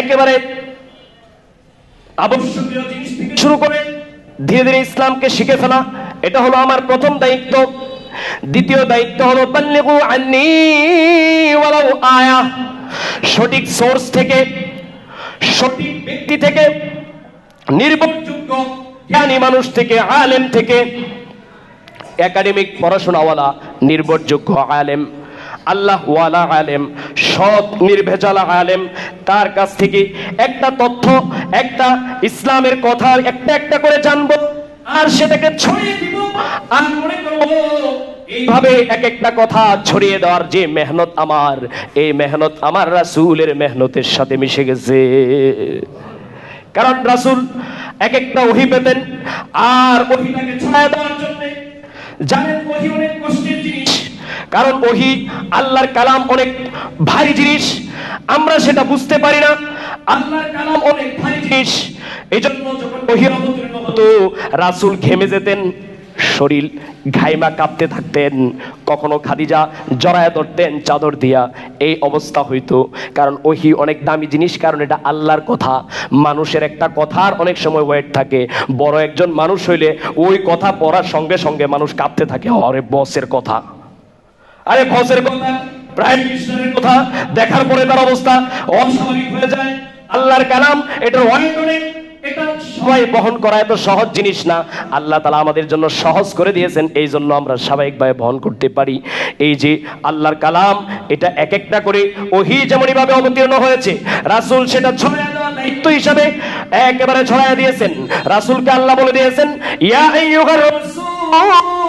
একেবারে আবশ্যকীয় জিনিস থেকে শুরু করে ধীরে ধীরে ইসলামকে শিখে ফেলা, এটা হলো আমার প্রথম দায়িত্ব। দ্বিতীয় দায়িত্ব হলো বাল্লিগু আন্নী ওয়ালাউ আয়া, সঠিক সোর্স থেকে, সঠিক ব্যক্তি থেকে, নির্ভরযোগ্য জ্ঞানী মানুষ থেকে, আলেম থেকে, একাডেমিক পড়াশোনাওয়ালা নির্ভরযোগ্য আলেম, আল্লাহ ওয়ালা আলেম, সৎ নির্ভেজাল আলেম, তার কাছ থেকে একটা তথ্য, একটা ইসলামের কথা একটা একটা করে জানবো, আর সেটাকে ছড়িয়ে দিব। আর মনে করব এইভাবে এক একটা কথা ছড়িয়ে দেওয়ার যে মেহনত আমার, এই মেহনত আমার রাসূলের মেহনতের সাথে মিশে গেছে। কারণ রাসূল এক একটা ওহী পেতেন, আর ওহীটাকে ছড়ায় দেওয়ার জন্য জানেন ওহী অনেক কষ্টের জিনিস, কারণ ওহী আল্লাহর কালাম অনেক ভারী জিনিস, আমরা সেটা বুঝতে পারি না। আল্লাহর কালাম অনেক ভারী জিনিস, এজন্য যখন ওহী অবতীর্ণ হতো রাসূল ঘেমে যেতেন, শরীর ঘাইমা কাঁপতে থাকতেন, কখনো খাদিজা জড়ায় ধরতেন চাদর দিয়া, এই অবস্থা হইতো। কারণ ওহী অনেক দামি জিনিস, কারণ এটা আল্লাহর কথা। মানুষের একটা কথার অনেক সময় ওয়েট থাকে, বড় একজন মানুষ হইলে ওই কথা পড়ার সঙ্গে সঙ্গে মানুষ কাঁপতে থাকে, আরে বসের কথা, আরে বসের কথা, প্রাইম মিনিস্টারের কথা দেখার পরে তার অবস্থা অস্বাভাবিক হয়ে যায়। আল্লাহর কালাম এটার ওয়েট অনেক, এটা সবাই বহন করা এত সহজ জিনিস না। আল্লাহ তাআলা আমাদের জন্য সহজ করে দিয়েছেন, এই জন্য আমরা স্বাভাবিকভাবে বহন করতে পারি। এই যে আল্লাহর কালাম, এটা এক একটা করে ওহী যেমনই ভাবে অবতীর্ণ হয়েছে, রাসূল সেটা ছড়ায় দেওয়ার দায়িত্ব হিসাবে একেবারে ছড়ায় দিয়েছেন। রাসূলকে আল্লাহ বলে দিয়েছেন, ইয়া আইয়ুহার রাসূল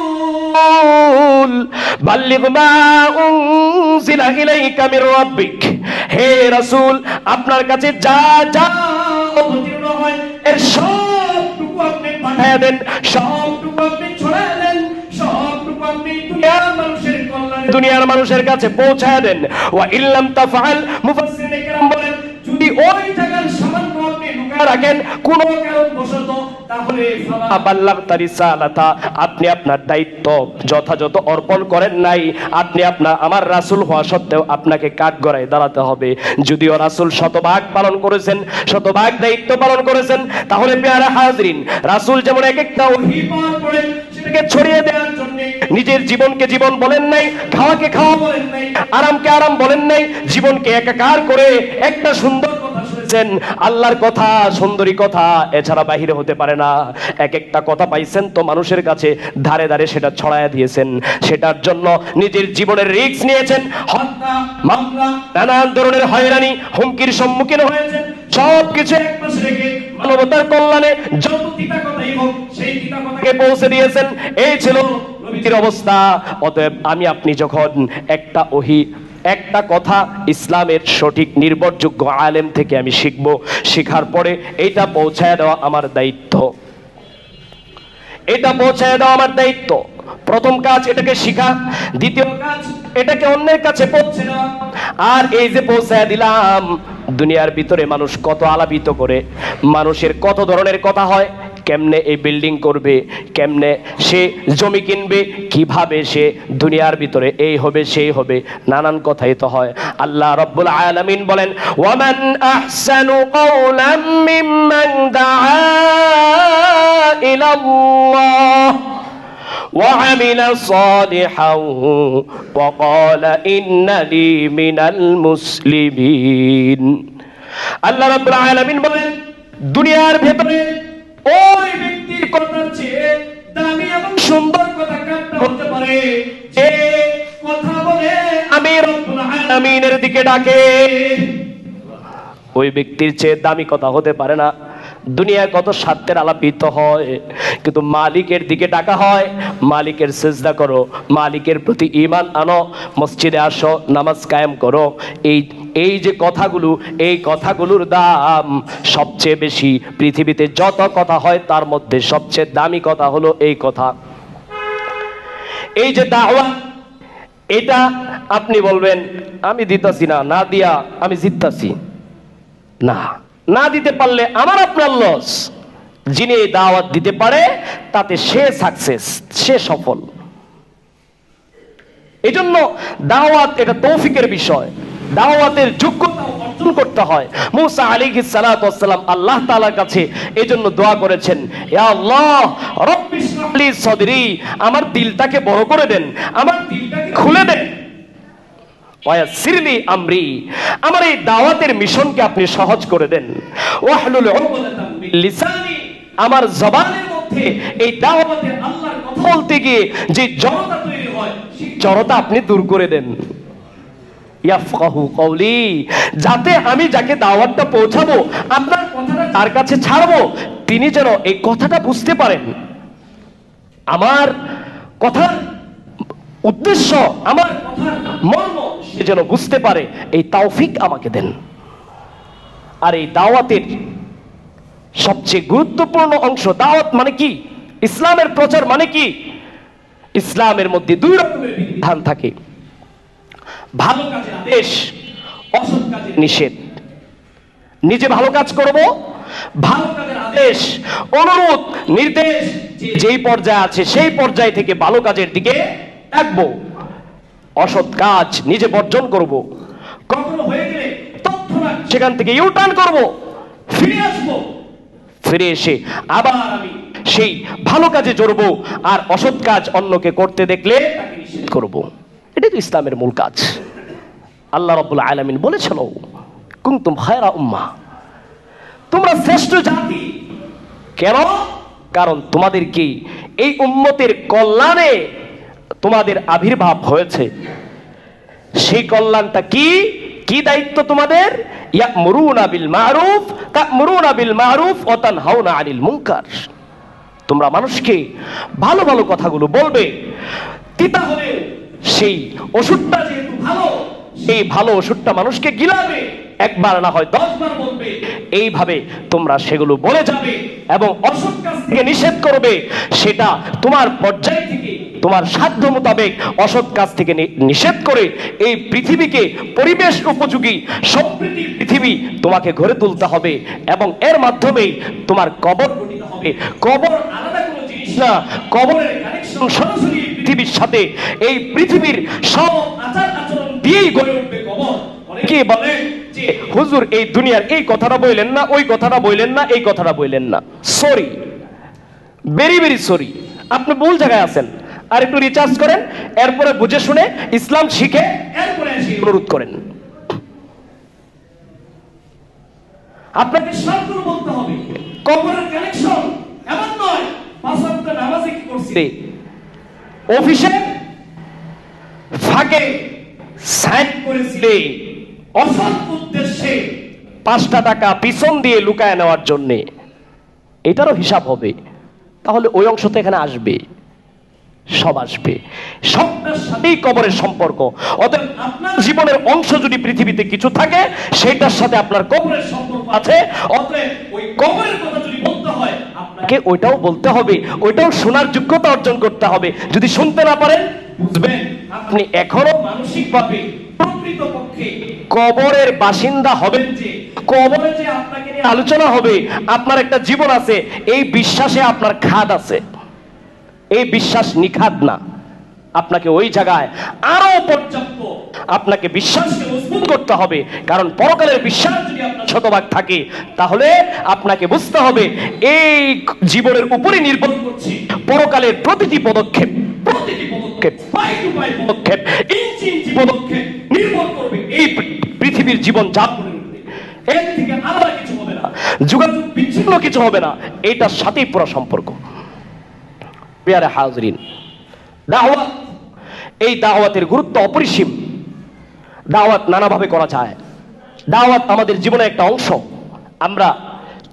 বাল্লিগ মা উনজিলা ইলাইকা মির রাব্বিক, হে রাসূল আপনার কাছে যা যা অবতীর্ণ হয় এর সবটুকু আপনি পাঠিয়ে দেন, সবটুকু আপনি ছড়ায় দেন, সবটুকু আপনি দুনিয়ার মানুষের কাছে পৌঁছায় দেন। ওয়া ইল্লাম তাফআল, মুফাসসিরিনে কেরাম বলেন যদি ওই জায়গার সামান্য আপনি লুকায় রাখেন কোন কারণবশত, তাহলে ফামা বাল্লাগতা রিসালাতা, আপনি আপনার দায়িত্ব যথাযথ অর্পণ করেন নাই। আপনি আমার রাসূল হওয়া সত্ত্বেও আপনাকে কাঠগড়ায় দাঁড়াতে হবে। যদিও রাসূল শতভাগ পালন করেছেন, শতভাগ দায়িত্ব পালন করেছেন, তাহলে পেয়ারা হাজরিন, রাসূল যেমন এক একটা ওহী পাওয়ার পরে সেটাকে ছড়িয়ে দেওয়ার জন্য নিজের জীবনকে জীবন বলেন নাই, খাওয়াকে খাওয়া বলেন নাই, আরামকে আরাম বলেন নাই, জীবনকে একাকার করে একটা সুন্দর কথা শুনেছেন, আল্লাহর কথা, সুন্দরী কথা, এছাড়া বাহিরে হতে পারে না। এক একটা কথা পাইছেন তো মানুষের কাছে ধারে ধারে সেটা ছড়ায়া দিয়েছেন, সেটার জন্য নিজের জীবনের রিস্ক নিয়েছেন, হত্যা, মামলা, নানান ধরনের হয়রানি, হুমকির সম্মুখীন হয়েছেন। সবকিছু একপাশে রেখে মানবতার কল্যাণে যত তিতা কথাই হোক সেই তিতা কথাকে পৌঁছে দিয়েছেন। এই ছিল নবীর অবস্থা। অতএব আমি আপনি যখন একটা ওহী, একটা কথা ইসলামের সঠিক নির্ভরযোগ্য আলেম থেকে আমি শিখব, শেখার পরে এইটা পৌঁছায় দেওয়া আমার দায়িত্ব, এটা পৌঁছায় দেওয়া আমার দায়িত্ব। প্রথম কাজ এটাকে শিখা, দ্বিতীয় কাজ এটাকে অন্যের কাছে পৌঁছে দেওয়া। আর এই যে পৌঁছায় দিলাম, দুনিয়ার ভিতরে মানুষ কত আলাপিত করে, মানুষের কত ধরনের কথা হয়, কেমনে এই বিল্ডিং করবে, কেমনে সে জমি কিনবে, কিভাবে সে দুনিয়ার ভিতরে এই হবে সেই হবে, নানান কথাই তো হয়। আল্লাহ রাব্বুল আলামিন বলেন, ওয়ামান আহসানু কাওলাম মিম্মান দাআ ইলাল্লাহ وعمل صالحا وقال إنني من المسلمين। আল্লাহ রাব্বুল আলামিন বলেন, দুনিয়ার ভেতরে ওই ব্যক্তির কথার চেয়ে দামি এবং সুন্দর কথা কাটতে হতে পারে যে কথা বলে আমি রব্বুল আলামিনের দিকে ডাকে। ওই ব্যক্তির চেয়ে দামি কথা হতে পারে না। দুনিয়ায় কত স্বার্থের আলাপিত হয়, কিন্তু মালিকের দিকে ডাকা হয়, মালিকের সিজদা করো, মালিকের প্রতি ঈমান আনো, মসজিদে আসো, নামাজ কায়েম করো। এই যে কথাগুলো, এই কথাগুলোর দাম সবচেয়ে বেশি। পৃথিবীতে যত কথা হয় তার মধ্যে সবচেয়ে দামি কথা হলো এই কথা। এই যে দাওয়া, এটা আপনি বলবেন আমি দিতাছি না, না দিয়া আমি জিততাছি না, না দিতে পারলে আমার আপনার লস। যিনি এই দাওয়াত দিতে পারে তাতে সে সাকসেস, সে সফল। এই জন্য দাওয়াত এটা তৌফিকের বিষয়, দাওয়াতের যোগ্যতা অর্জন করতে হয়। মুসা আলাইহিস সালাতু ওয়াস সালাম আল্লাহ তাআলার কাছে এই জন্য দোয়া করেছেন, ইয়া আল্লাহ রব্বি ইশরাহ লি সাদরি, আমার দিলটাকে বড় করে দেন, আমার দিলটাকে খুলে দেন, ওয়ায়াসসিরলি আমরি, আমার এই দাওয়াতের মিশনকে আপনি সহজ করে দেন। ওয়াহলুল উকদাতাম মিন লিসানি, আমার জবানের মধ্যে এই দাওয়াতে আল্লাহর কথা বলতে গিয়ে যে জড়তা তৈরি হয় সেই জড়তা আপনি দূর করে দেন। ইয়াফকাহু কওলি, যাতে আমি যাকে দাওয়াতটা পৌঁছাবো, আপনার কথাটা তার কাছে ছাড়বো, তিনি যেন এই কথাটা বুঝতে পারেন, আমার কথার উদ্দেশ্য, আমার কথার মর্ম সে যেন বুঝতে পারে, এই তৌফিক আমাকে দেন। আর এই দাওয়াতের সবচেয়ে গুরুত্বপূর্ণ অংশ। দাওয়াত মানে কি? ইসলামের প্রচার মানে কি? ইসলামের মধ্যে দুই রকমের বিধান থাকে, ভালো কাজের আদেশ, অসৎ কাজের নিষেধ। নিজে ভালো কাজ করব, ভালো কাজের আদেশ, অনুরোধ, নির্দেশ যেই পর্যায়ে আছে সেই পর্যায় থেকে ভালো কাজের দিকে থাকবো। অসৎ কাজ নিজে বর্জন করব, কখনো হয়ে গেলে সেখান থেকে ইউটার্ন করব, ফিরে আসবো, ফিরে এসে আবার আমি সেই ভালো কাজে জড়বো, আর অসৎ কাজ অন্যকে করতে দেখলে তাকে নিষেধ করব। এটাই তো ইসলামের মূল কাজ। আল্লাহ রাব্বুল আলামিন বলেছিল, কুনতুম খায়রা উম্মাহ, তোমরা শ্রেষ্ঠ জাতি। কেন? কারণ তোমাদেরকে এই উম্মতের কল্যাণে তোমাদের আবির্ভাব হয়েছে। সেই কল্যাণটা কি? কি দায়িত্ব তোমাদের? ইয়া'মুরুনা বিল মা'রুফ, তা'মুরুনা বিল মা'রুফ ওয়া তানহাউনা আনিল মুনকার। তোমরা মানুষকে ভালো ভালো কথাগুলো বলবে, তিতা হবে সেই ওষুধটা যেহেতু ভালো, সেই ভালো ওষুধটা মানুষকে গিলাবে, একবার না হয় 10 বার বলবে। এইভাবে তোমরা সেগুলো বলে যাবে এবং অসৎ কাজ থেকে নিষেধ করবে। সেটা তোমার পর্যায় থেকে, তোমার সাধ্য মোতাবেক অসৎ কাজ থেকে নিষেধ করে এই পৃথিবীকে পরিবেশ উপযোগী সমৃদ্ধির পৃথিবী তোমাকে গড়ে তুলতে হবে, এবং এর মাধ্যমেই তোমার কবর গঠিত হবে। কবর আলাদা কোনো জিনিস না, কবরের কানেকশন সরাসরি পৃথিবীর সাথে। এই পৃথিবীর সব আচার আচরণ দিয়েই গড়ে উঠবে কবর। অনেকে বলে যে হুজুর এই দুনিয়ার এই কথাটা বললেন না, ওই কথাটা বললেন না, এই কথাটা বললেন না। সরি, ভেরি ভেরি সরি, আপনি ভুল জায়গায় আছেন। আর একটু রিচার্জ করেন, এরপরে বুঝে শুনে ইসলাম শিখে এরপরে এসে অনুরোধ করেন। আপনাকে সবগুলো বলতে হবে। কবরের কানেকশন এমন নয় 5 ওয়াক্ত নামাজে কি করছে, অফিসে ফাঁকে সাইন করেছিলে অসৎ উদ্দেশ্যে 5টা টাকা পিছন দিয়ে লুকায় নেওয়ার জন্য, এটারও হিসাব হবে। তাহলে ওই অংশ তো এখানে আসবে, সব আসবে, সবটার সাথেই কবরের সম্পর্ক। অতএব আপনার জীবনের অংশ যদি পৃথিবীতে কিছু থাকে, সেটার সাথে আপনার কবরের সম্পর্ক আছে। অতএব ওই কবরের কথা যদি বলতে হয়, আপনাকে ওইটাও বলতে হবে, ওইটাও শোনার যোগ্যতা অর্জন করতে হবে। যদি শুনতে না পারেন, বুঝবেন আপনি এখনো মানসিকভাবে প্রকৃতপক্ষে কবরের বাসিন্দা হবেন। যে কবরে যে আপনাকে নিয়ে আলোচনা হবে, আপনার একটা জীবন আছে, এই বিশ্বাসে আপনার খাদ আছে। এই বিশ্বাস নিখাদ না, আপনাকে ওই জায়গায় আরো পর্যাপ্ত আপনাকে বিশ্বাসকে মজবুত করতে হবে। কারণ পরকালের বিশ্বাস যদি আপনার শতভাগ থাকে, তাহলে আপনাকে বুঝতে হবে এই জীবনের উপরে নির্ভর করছে পরকালের প্রতিটি পদক্ষেপ, প্রতিটি পদক্ষেপ, পাই টু পাই পদক্ষেপ, ইঞ্চি ইঞ্চি পদক্ষেপ নির্ভর করবে এই পৃথিবীর জীবন যাপনের উপরে। এর থেকে আলাদা কিছু হবে না, যোগাযোগ বিচ্ছিন্ন কিছু হবে না, এটার সাথেই পুরো সম্পর্ক। প্রিয় হাজরিন, দাওয়াত, এই দাওয়াতের গুরুত্ব অপরিসীম। দাওয়াত নানাভাবে করা যায়। দাওয়াত আমাদের জীবনের একটা অংশ। আমরা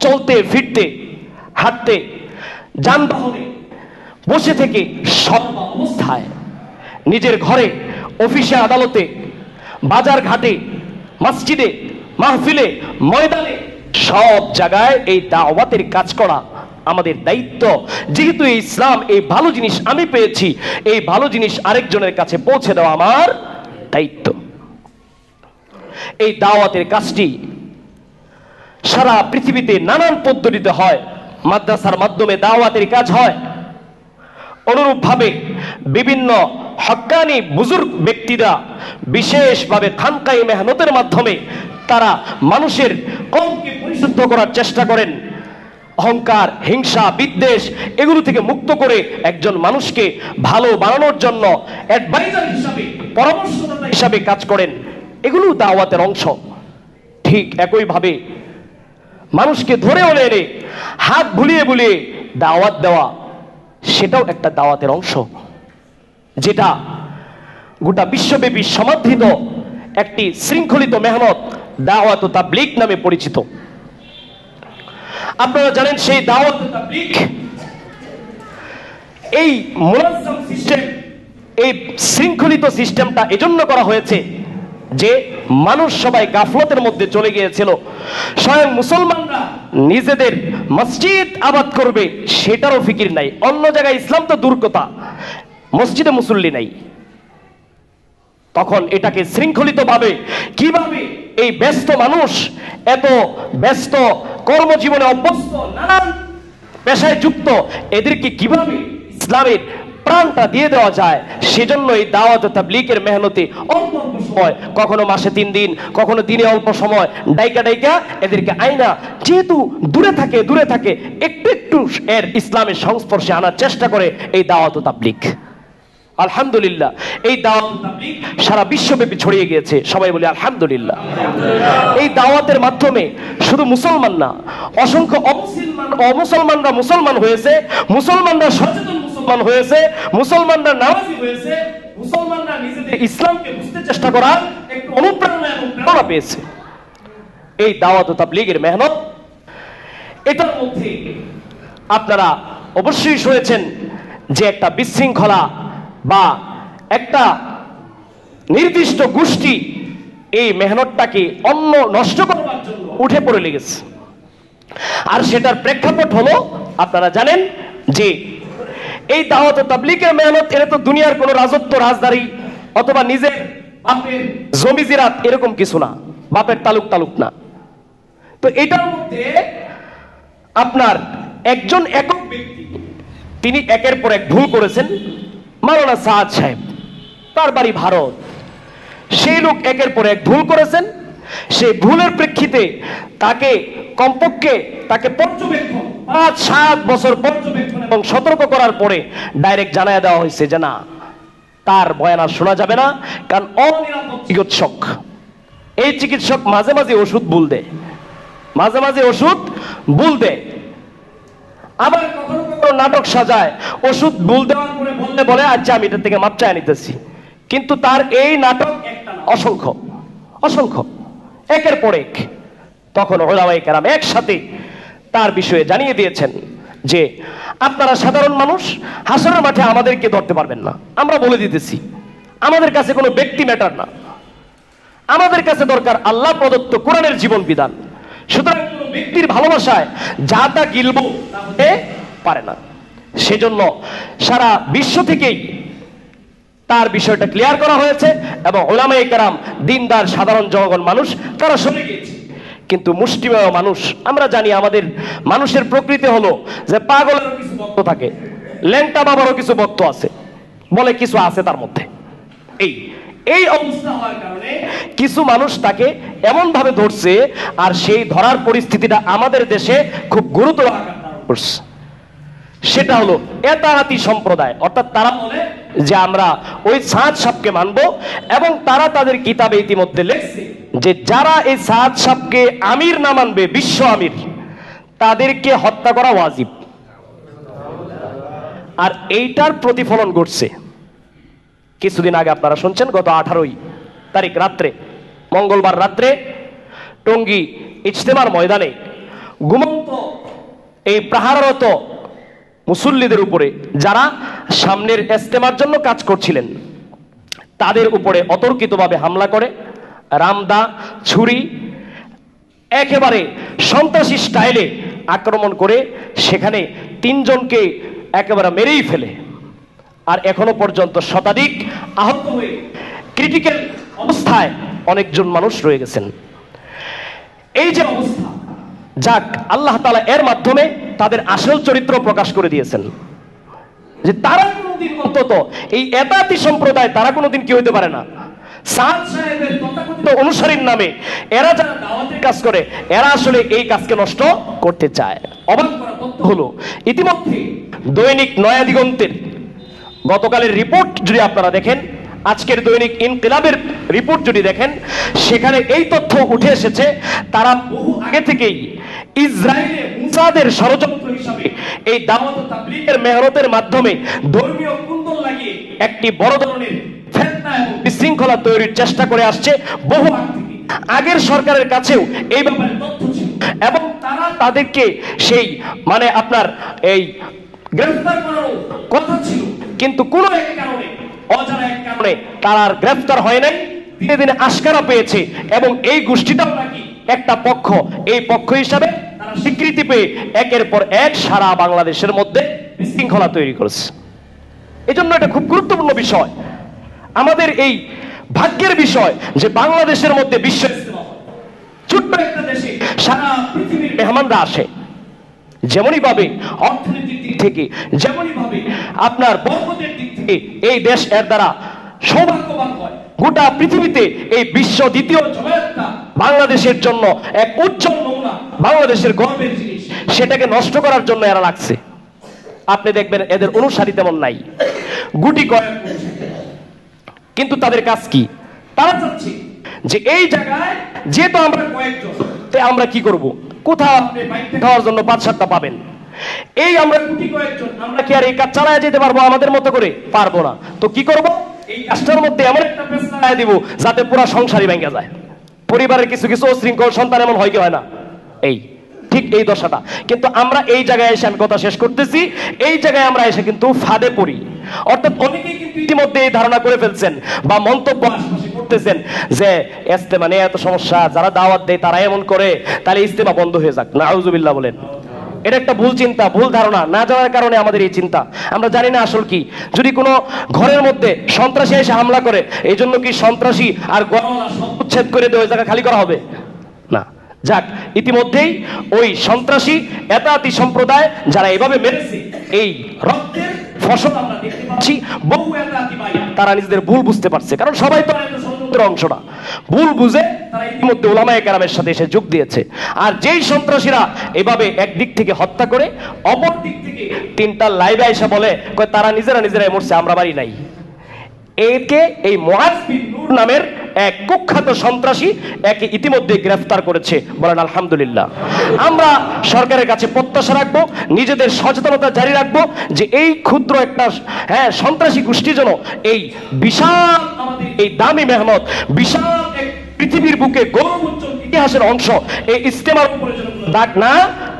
চলতে ফিরতে, হাঁটতে, যানবাহনে, বসে থেকে, সব অবস্থায়, নিজের ঘরে, অফিসে, আদালতে, বাজার ঘাটে, মসজিদে, মাহফিলে, ময়দানে, সব জায়গায় এই দাওয়াতের কাজ করা আমাদের দায়িত্ব। যেহেতু এই ইসলাম, এই ভালো জিনিস আমি পেয়েছি, এই ভালো জিনিস আরেকজনের কাছে পৌঁছে দেওয়া আমার দায়িত্ব। এই দাওয়াতের কাজটি সারা পৃথিবীতে নানান পদ্ধতিতে হয়। মাদ্রাসার মাধ্যমে দাওয়াতের কাজ হয়। অনুরূপভাবে বিভিন্ন হক্কানি বুজুর্গ ব্যক্তিরা বিশেষভাবে খানকায়ে মেহনতের মাধ্যমে তারা মানুষের কলবকে পরিশুদ্ধ করার চেষ্টা করেন। অহংকার, হিংসা, বিদ্বেষ এগুলো থেকে মুক্ত করে একজন মানুষকে ভালো বানানোর জন্য অ্যাডভাইজার হিসাবে, পরামর্শদাতা হিসাবে কাজ করেন। এগুলো দাওয়াতের অংশ। ঠিক একইভাবে মানুষকে ধরে এনে হাত বুলিয়ে বুলিয়ে দাওয়াত দেওয়া, সেটাও একটা দাওয়াতের অংশ, যেটা গোটা বিশ্বব্যাপী সমাদৃত একটি শৃঙ্খলিত মেহনত দাওয়াত ও তাবলীগ নামে পরিচিত। আপনারা জানেন সেই দাওয়াত ও তাবলীগ, এই মুনাজ্জাম সিস্টেম, এই শৃঙ্খলিত সিস্টেমটা এজন্য করা হয়েছে যে মানুষ সবাই গাফলতের মধ্যে চলে গিয়েছিল। স্বয়ং মুসলমানরা নিজেদের মসজিদ আবাদ করবে সেটারও ফিকির নাই। অন্য জায়গায় ইসলাম তো দূর কথা, মসজিদে মুসল্লি নাই। তখন এটাকে শৃঙ্খলিতভাবে কিভাবে এই ব্যস্ত মানুষ, এত ব্যস্ত কর্মজীবনে অভ্যস্ত, নানান পেশায় যুক্ত, এদেরকে কিভাবে ইসলামের প্রাণটা দিয়ে দেওয়া যায়, সেজন্য এই দাওয়াত ও তাবলীগের মেহনতে অল্প অল্প সময়, কখনো মাসে 3 দিন, কখনো দিনে অল্প সময় ডাইকা ডাইকা এদেরকে আইনা, যেহেতু দূরে থাকে একটু একটু এর ইসলামের সংস্পর্শে আনার চেষ্টা করে এই দাওয়াত ও তাবলীগ। আলহামদুলিল্লাহ, এই দাওয়াত ও তাবলীগ সারা বিশ্বব্যাপী ছড়িয়ে গিয়েছে। সবাই বলি আলহামদুলিল্লাহ। এই দাওয়াতের মাধ্যমে শুধু মুসলমান না, অসংখ্য অমুসলমানরা মুসলমান হয়েছে, মুসলমানরা সচেতন মুসলমান হয়েছে, মুসলমানরা নামাজি হয়েছে, মুসলমানরা নিজেদের ইসলামকে বুঝতে চেষ্টা করার একটু অনুপ্রেরণা এবং প্রেরণা পেয়েছে এই দাওয়াত ও তাবলীগের মেহনত। এটার মধ্যে আপনারা অবশ্যই শুনেছেন যে একটা বিশৃঙ্খলা বা একটা নির্দিষ্ট গোষ্ঠী এই মেহনতটাকে অন্য নষ্ট করবার জন্য উঠে পড়ে লেগেছে। আর সেটার প্রেক্ষাপট হলো, আপনারা জানেন যে এই দাওয়াত ও তাবলীগের মেহনত, এরা তো দুনিয়ার কোনো রাজত্ব, রাজধানী অথবা নিজের বাপের জমি জিরাত এরকম কিছু না, বাপের তালুক না। তো এটার মধ্যে আপনার একজন একক ব্যক্তি, তিনি একের পর এক ভুল করেছেন। মাওলানা সাদ সাহেব, তার বাড়ি ভারত, সেই লোক একের পর এক ভুল করেছেন। সেই ভুলের প্রেক্ষিতে তাকে কমপক্ষে পর্যবেক্ষণ 5-7 বছর পর্যবেক্ষণ এবং সতর্ক করার পরে ডাইরেক্ট জানায় দেওয়া হয়েছে যে না, তার বয়ান আর শোনা যাবে না, কারণ অনিরাপদ চিকিৎসক। এই চিকিৎসক মাঝে মাঝে ওষুধ ভুল দেয়, আবার কখনো কখনো নাটক সাজায়, ওষুধ ভুল দেওয়ার পরে বলে আচ্ছা আমি এটার থেকে মাপ চায় নিতেছি। কিন্তু তার এই নাটক একটা না, অসংখ্য একের পর এক। তখন উলামায়ে কেরাম একসাথে তার বিষয়ে জানিয়ে দিয়েছেন যে আপনারা সাধারণ মানুষ, হাসরের মাঠে আমাদেরকে ধরতে পারবেন না। আমরা বলে দিতেছি, আমাদের কাছে কোনো ব্যক্তি ম্যাটার না, আমাদের কাছে দরকার আল্লাহ প্রদত্ত কোরআনের জীবন বিধান। সুতরাং কোনো ব্যক্তির ভালোবাসায় যা তা গিলবো হতে পারে না। সেজন্য সারা বিশ্ব থেকেই তার বিষয়টা ক্লিয়ার করা হয়েছে এবং উলামায়ে কেরাম, দিনদার সাধারণ জনগণ মানুষ তারা শুনে গিয়েছে। কিন্তু মুষ্টিমেয় মানুষ, আমরা জানি আমাদের মানুষের প্রকৃতি হলো যে পাগলেরও কিছু ভক্ত থাকে, ল্যাংটা বাবারও কিছু ভক্ত আছে, বলে কিছু আছে তার মধ্যে। এই অবস্থা হওয়ার কারণে কিছু মানুষ তাকে এমন ভাবে ধরছে, আর সেই ধরার পরিস্থিতিটা আমাদের দেশে খুব গুরুতর আকার ধারণ করছে। সেটা হলো এতাহাতি সম্প্রদায়, অর্থাৎ তারা বলে যে আমরা ওই সাদ সাহেবকে মানবো, এবং তারা তাদের কিতাবে ইতিমধ্যে লিখছে যে যারা এই সাদ সাহেবকে আমির না মানবে, বিশ্ব আমির, তাদেরকে হত্যা করা ওয়াজিব। আর এইটার প্রতিফলন ঘটছে কিছুদিন আগে, আপনারা শুনছেন, গত 18 তারিখ রাত্রে, মঙ্গলবার রাত্রে টঙ্গী ইজতেমার ময়দানে ঘুমন্ত এই প্রহাররত মুসল্লিদের উপরে, যারা সামনের ইজতেমার জন্য কাজ করছিলেন, তাদের উপরে অতর্কিতভাবে হামলা করে, রামদা, ছুরি, একেবারে সন্ত্রাসী স্টাইলে আক্রমণ করে সেখানে 3 জনকে একেবারে মেরেই ফেলে। আর এখনো পর্যন্ত শতাধিক আহত হয়ে ক্রিটিক্যাল অবস্থায় অনেকজন মানুষ রয়ে গেছেন। এই যে অবস্থা, যাক আল্লাহ তাআলা এর মাধ্যমে তাদের আসল চরিত্র প্রকাশ করে দিয়েছেন, যে তারা কোনোদিন, অন্তত এই এতাতি সম্প্রদায়, তারা কোনোদিন কি হইতে পারে না সাদ সাহেবের তথাকথিত অনুসারীর নামে এরা যারা দাওয়াতের কাজ করে, এরা আসলে এই কাজকে নষ্ট করতে চায়। অবাক করা তথ্য হলো, ইতিমধ্যে দৈনিক নয়া দিগন্তের গতকালের রিপোর্ট যদি আপনারা দেখেন, আজকের দৈনিক ইনকিলাবের রিপোর্ট যদি দেখেন, সেখানে এই তথ্য উঠে এসেছে, তারা বহু আগে থেকেই ইসরায়েলে মুসাদের ষড়যন্ত্র হিসাবে এই দাওয়াত ও তাবলীগের মেহনতের মাধ্যমে ধর্মীয় কুন্দল লাগিয়ে একটি বড় ধরনের ফিতনা এবং বিশৃঙ্খলা তৈরির চেষ্টা করে আসছে বহু আগে থেকে। আগের সরকারের কাছেও এই ব্যাপারে তথ্য ছিল, এবং তারা তাদেরকে সেই আপনার এই গ্রেফতার করার কথা ছিল, কিন্তু কোনো এক কারণে, অজানা এক কারণে তারা আর গ্রেফতার হয় নাই, দিনে দিনে আশকারা পেয়েছে এবং এই গোষ্ঠীটাও নাকি একটা পক্ষ, এই পক্ষ হিসাবে তারা স্বীকৃতি পেয়ে একের পর এক সারা বাংলাদেশের মধ্যে বিশৃঙ্খলা তৈরি করেছে। এজন্য এটা খুব গুরুত্বপূর্ণ বিষয়, আমাদের এই ভাগ্যের বিষয় যে বাংলাদেশের মধ্যে বিশ্ব ছোট্ট একটা দেশে সারা পৃথিবীর মেহমানরা আসে। যেমনই ভাবে অর্থনীতির দিক থেকে, যেমনই ভাবে আপনার বরকতের দিক থেকে এই দেশ এর দ্বারা সৌভাগ্যবান হয়। গোটা পৃথিবীতে এই বিশ্ব দ্বিতীয় জমায়েতটা বাংলাদেশের জন্য এক উজ্জ্বল নমুনা, বাংলাদেশের গর্বের জিনিস, সেটাকে নষ্ট করার জন্য এরা লাগছে। আপনি দেখবেন এদের অনুসারী তেমন নাই, গুটি কয়েক, কিন্তু তাদের কাজ কি? তারা চাচ্ছে যে এই জায়গায় যেহেতু আমরা কয়েকজন, আমরা কি করব? কোথাও আপনি বাইক খাওয়ার জন্য 5-7টা পাবেন, এই আমরা গুটি কয়েকজন, আমরা কি আর এই কাজ চালায় যেতে পারবো আমাদের মতো করে? পারবো না। তো কি করব? এই কাজটার মধ্যে এমন একটা পেশ লাগাই দিব যাতে পুরো সংসারই ভেঙে যায়। পরিবারের কিছু কিছু অশৃঙ্খল সন্তান এমন হয় কি হয় না? এই ঠিক এই দশাটা। কিন্তু আমরা এই জায়গায় এসে, আমি কথা শেষ করতেছি, এই জায়গায় আমরা এসে কিন্তু ফাঁদে পড়ি। অর্থাৎ অনেকেই কিন্তু ইতিমধ্যে এই ধারণা করে ফেলছেন বা মন্তব্য করতেছেন যে ইস্তেমা নিয়ে এত সমস্যা, যারা দাওয়াত দেয় তারা এমন করে, তাহলে ইস্তেমা বন্ধ হয়ে যাক। নাউজুবিল্লাহ বলেন। এটা একটা ভুল চিন্তা, ভুল ধারণা, না জানার কারণে আমাদের এই চিন্তা। আমরা জানি না আসল কি। যদি কোনো ঘরের মধ্যে সন্ত্রাসী এসে হামলা করে, এই জন্য কি সন্ত্রাসী আর গণনা উচ্ছেদ করে দিয়ে ওই জায়গা খালি করা হবে? না। যাক, ইতিমধ্যেই ওই সন্ত্রাসী এতাতি সম্প্রদায় যারা এভাবে মেরেছে, এই রক্তের ফসল আমরা দেখতে পাচ্ছি। বহু এতাতি ভাই তারা নিজেদের ভুল বুঝতে পারছে, কারণ সবাই তো ষড়যন্ত্রের অংশ না। ভুল বুঝে তারা ইতিমধ্যে উলামায়ে কেরামের সাথে এসে যোগ দিয়েছে। আর যেই সন্ত্রাসীরা এভাবে একদিক থেকে হত্যা করে, অপর দিক থেকে 3টা লাইভে এসে বলে তারা নিজেরাই মরছে, আমরা বাড়ি নাই। একে এই মুআজ বিন নূর নামের এক কুখ্যাত সন্ত্রাসী একে ইতিমধ্যে গ্রেফতার করেছে। বলেন আলহামদুলিল্লাহ। আমরা সরকারের কাছে প্রত্যাশা রাখবো, নিজেদের সচেতনতা জারি রাখবো যে এই ক্ষুদ্র একটা সন্ত্রাসী গোষ্ঠী যেন এই বিশাল আমাদের এই দামি মেহনত, বিশাল এক পৃথিবীর বুকে গৌরব উজ্জ্বল ইতিহাসের অংশ এই ইস্তেমার উপরে যেন দাগ না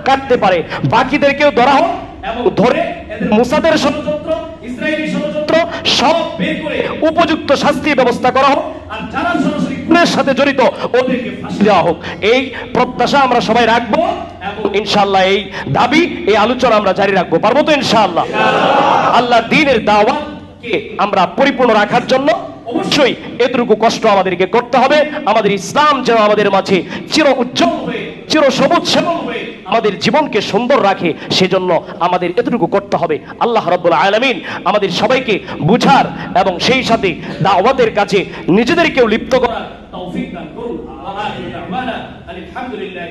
কাটতে পারে। বাকিদেরকেও ধরা হোক এবং ধরে এদের মুসাদের ষড়যন্ত্র, ইসরায়েলি ষড়যন্ত্র সব বের করে উপযুক্ত শাস্তির ব্যবস্থা করা হোক। আর যারা সরাসরি খুনের সাথে জড়িত ওদেরকে ফাঁসি দেওয়া হোক। এই প্রত্যাশা আমরা সবাই রাখবো এবং ইনশাআল্লাহ এই দাবি, এই আলোচনা আমরা জারি রাখবো। পারবো তো ইনশাআল্লাহ? আল্লাহ দ্বীনের দাওয়াতকে আমরা পরিপূর্ণ রাখার জন্য অবশ্যই এতটুকু কষ্ট আমাদেরকে করতে হবে। আমাদের ইসলাম যেন আমাদের মাঝে চির উজ্জ্বল হয়ে, চির সবুজ শ্যামল হয়ে আমাদের জীবনকে সুন্দর রাখে, সেজন্য আমাদের এতটুকু করতে হবে। আল্লাহ রাব্বুল আলামিন আমাদের সবাইকে বুঝার এবং সেই সাথে দাওয়াতের কাছে নিজেদেরকেও লিপ্ত করার তৌফিক দান করুন। আলহামদুলিল্লাহ।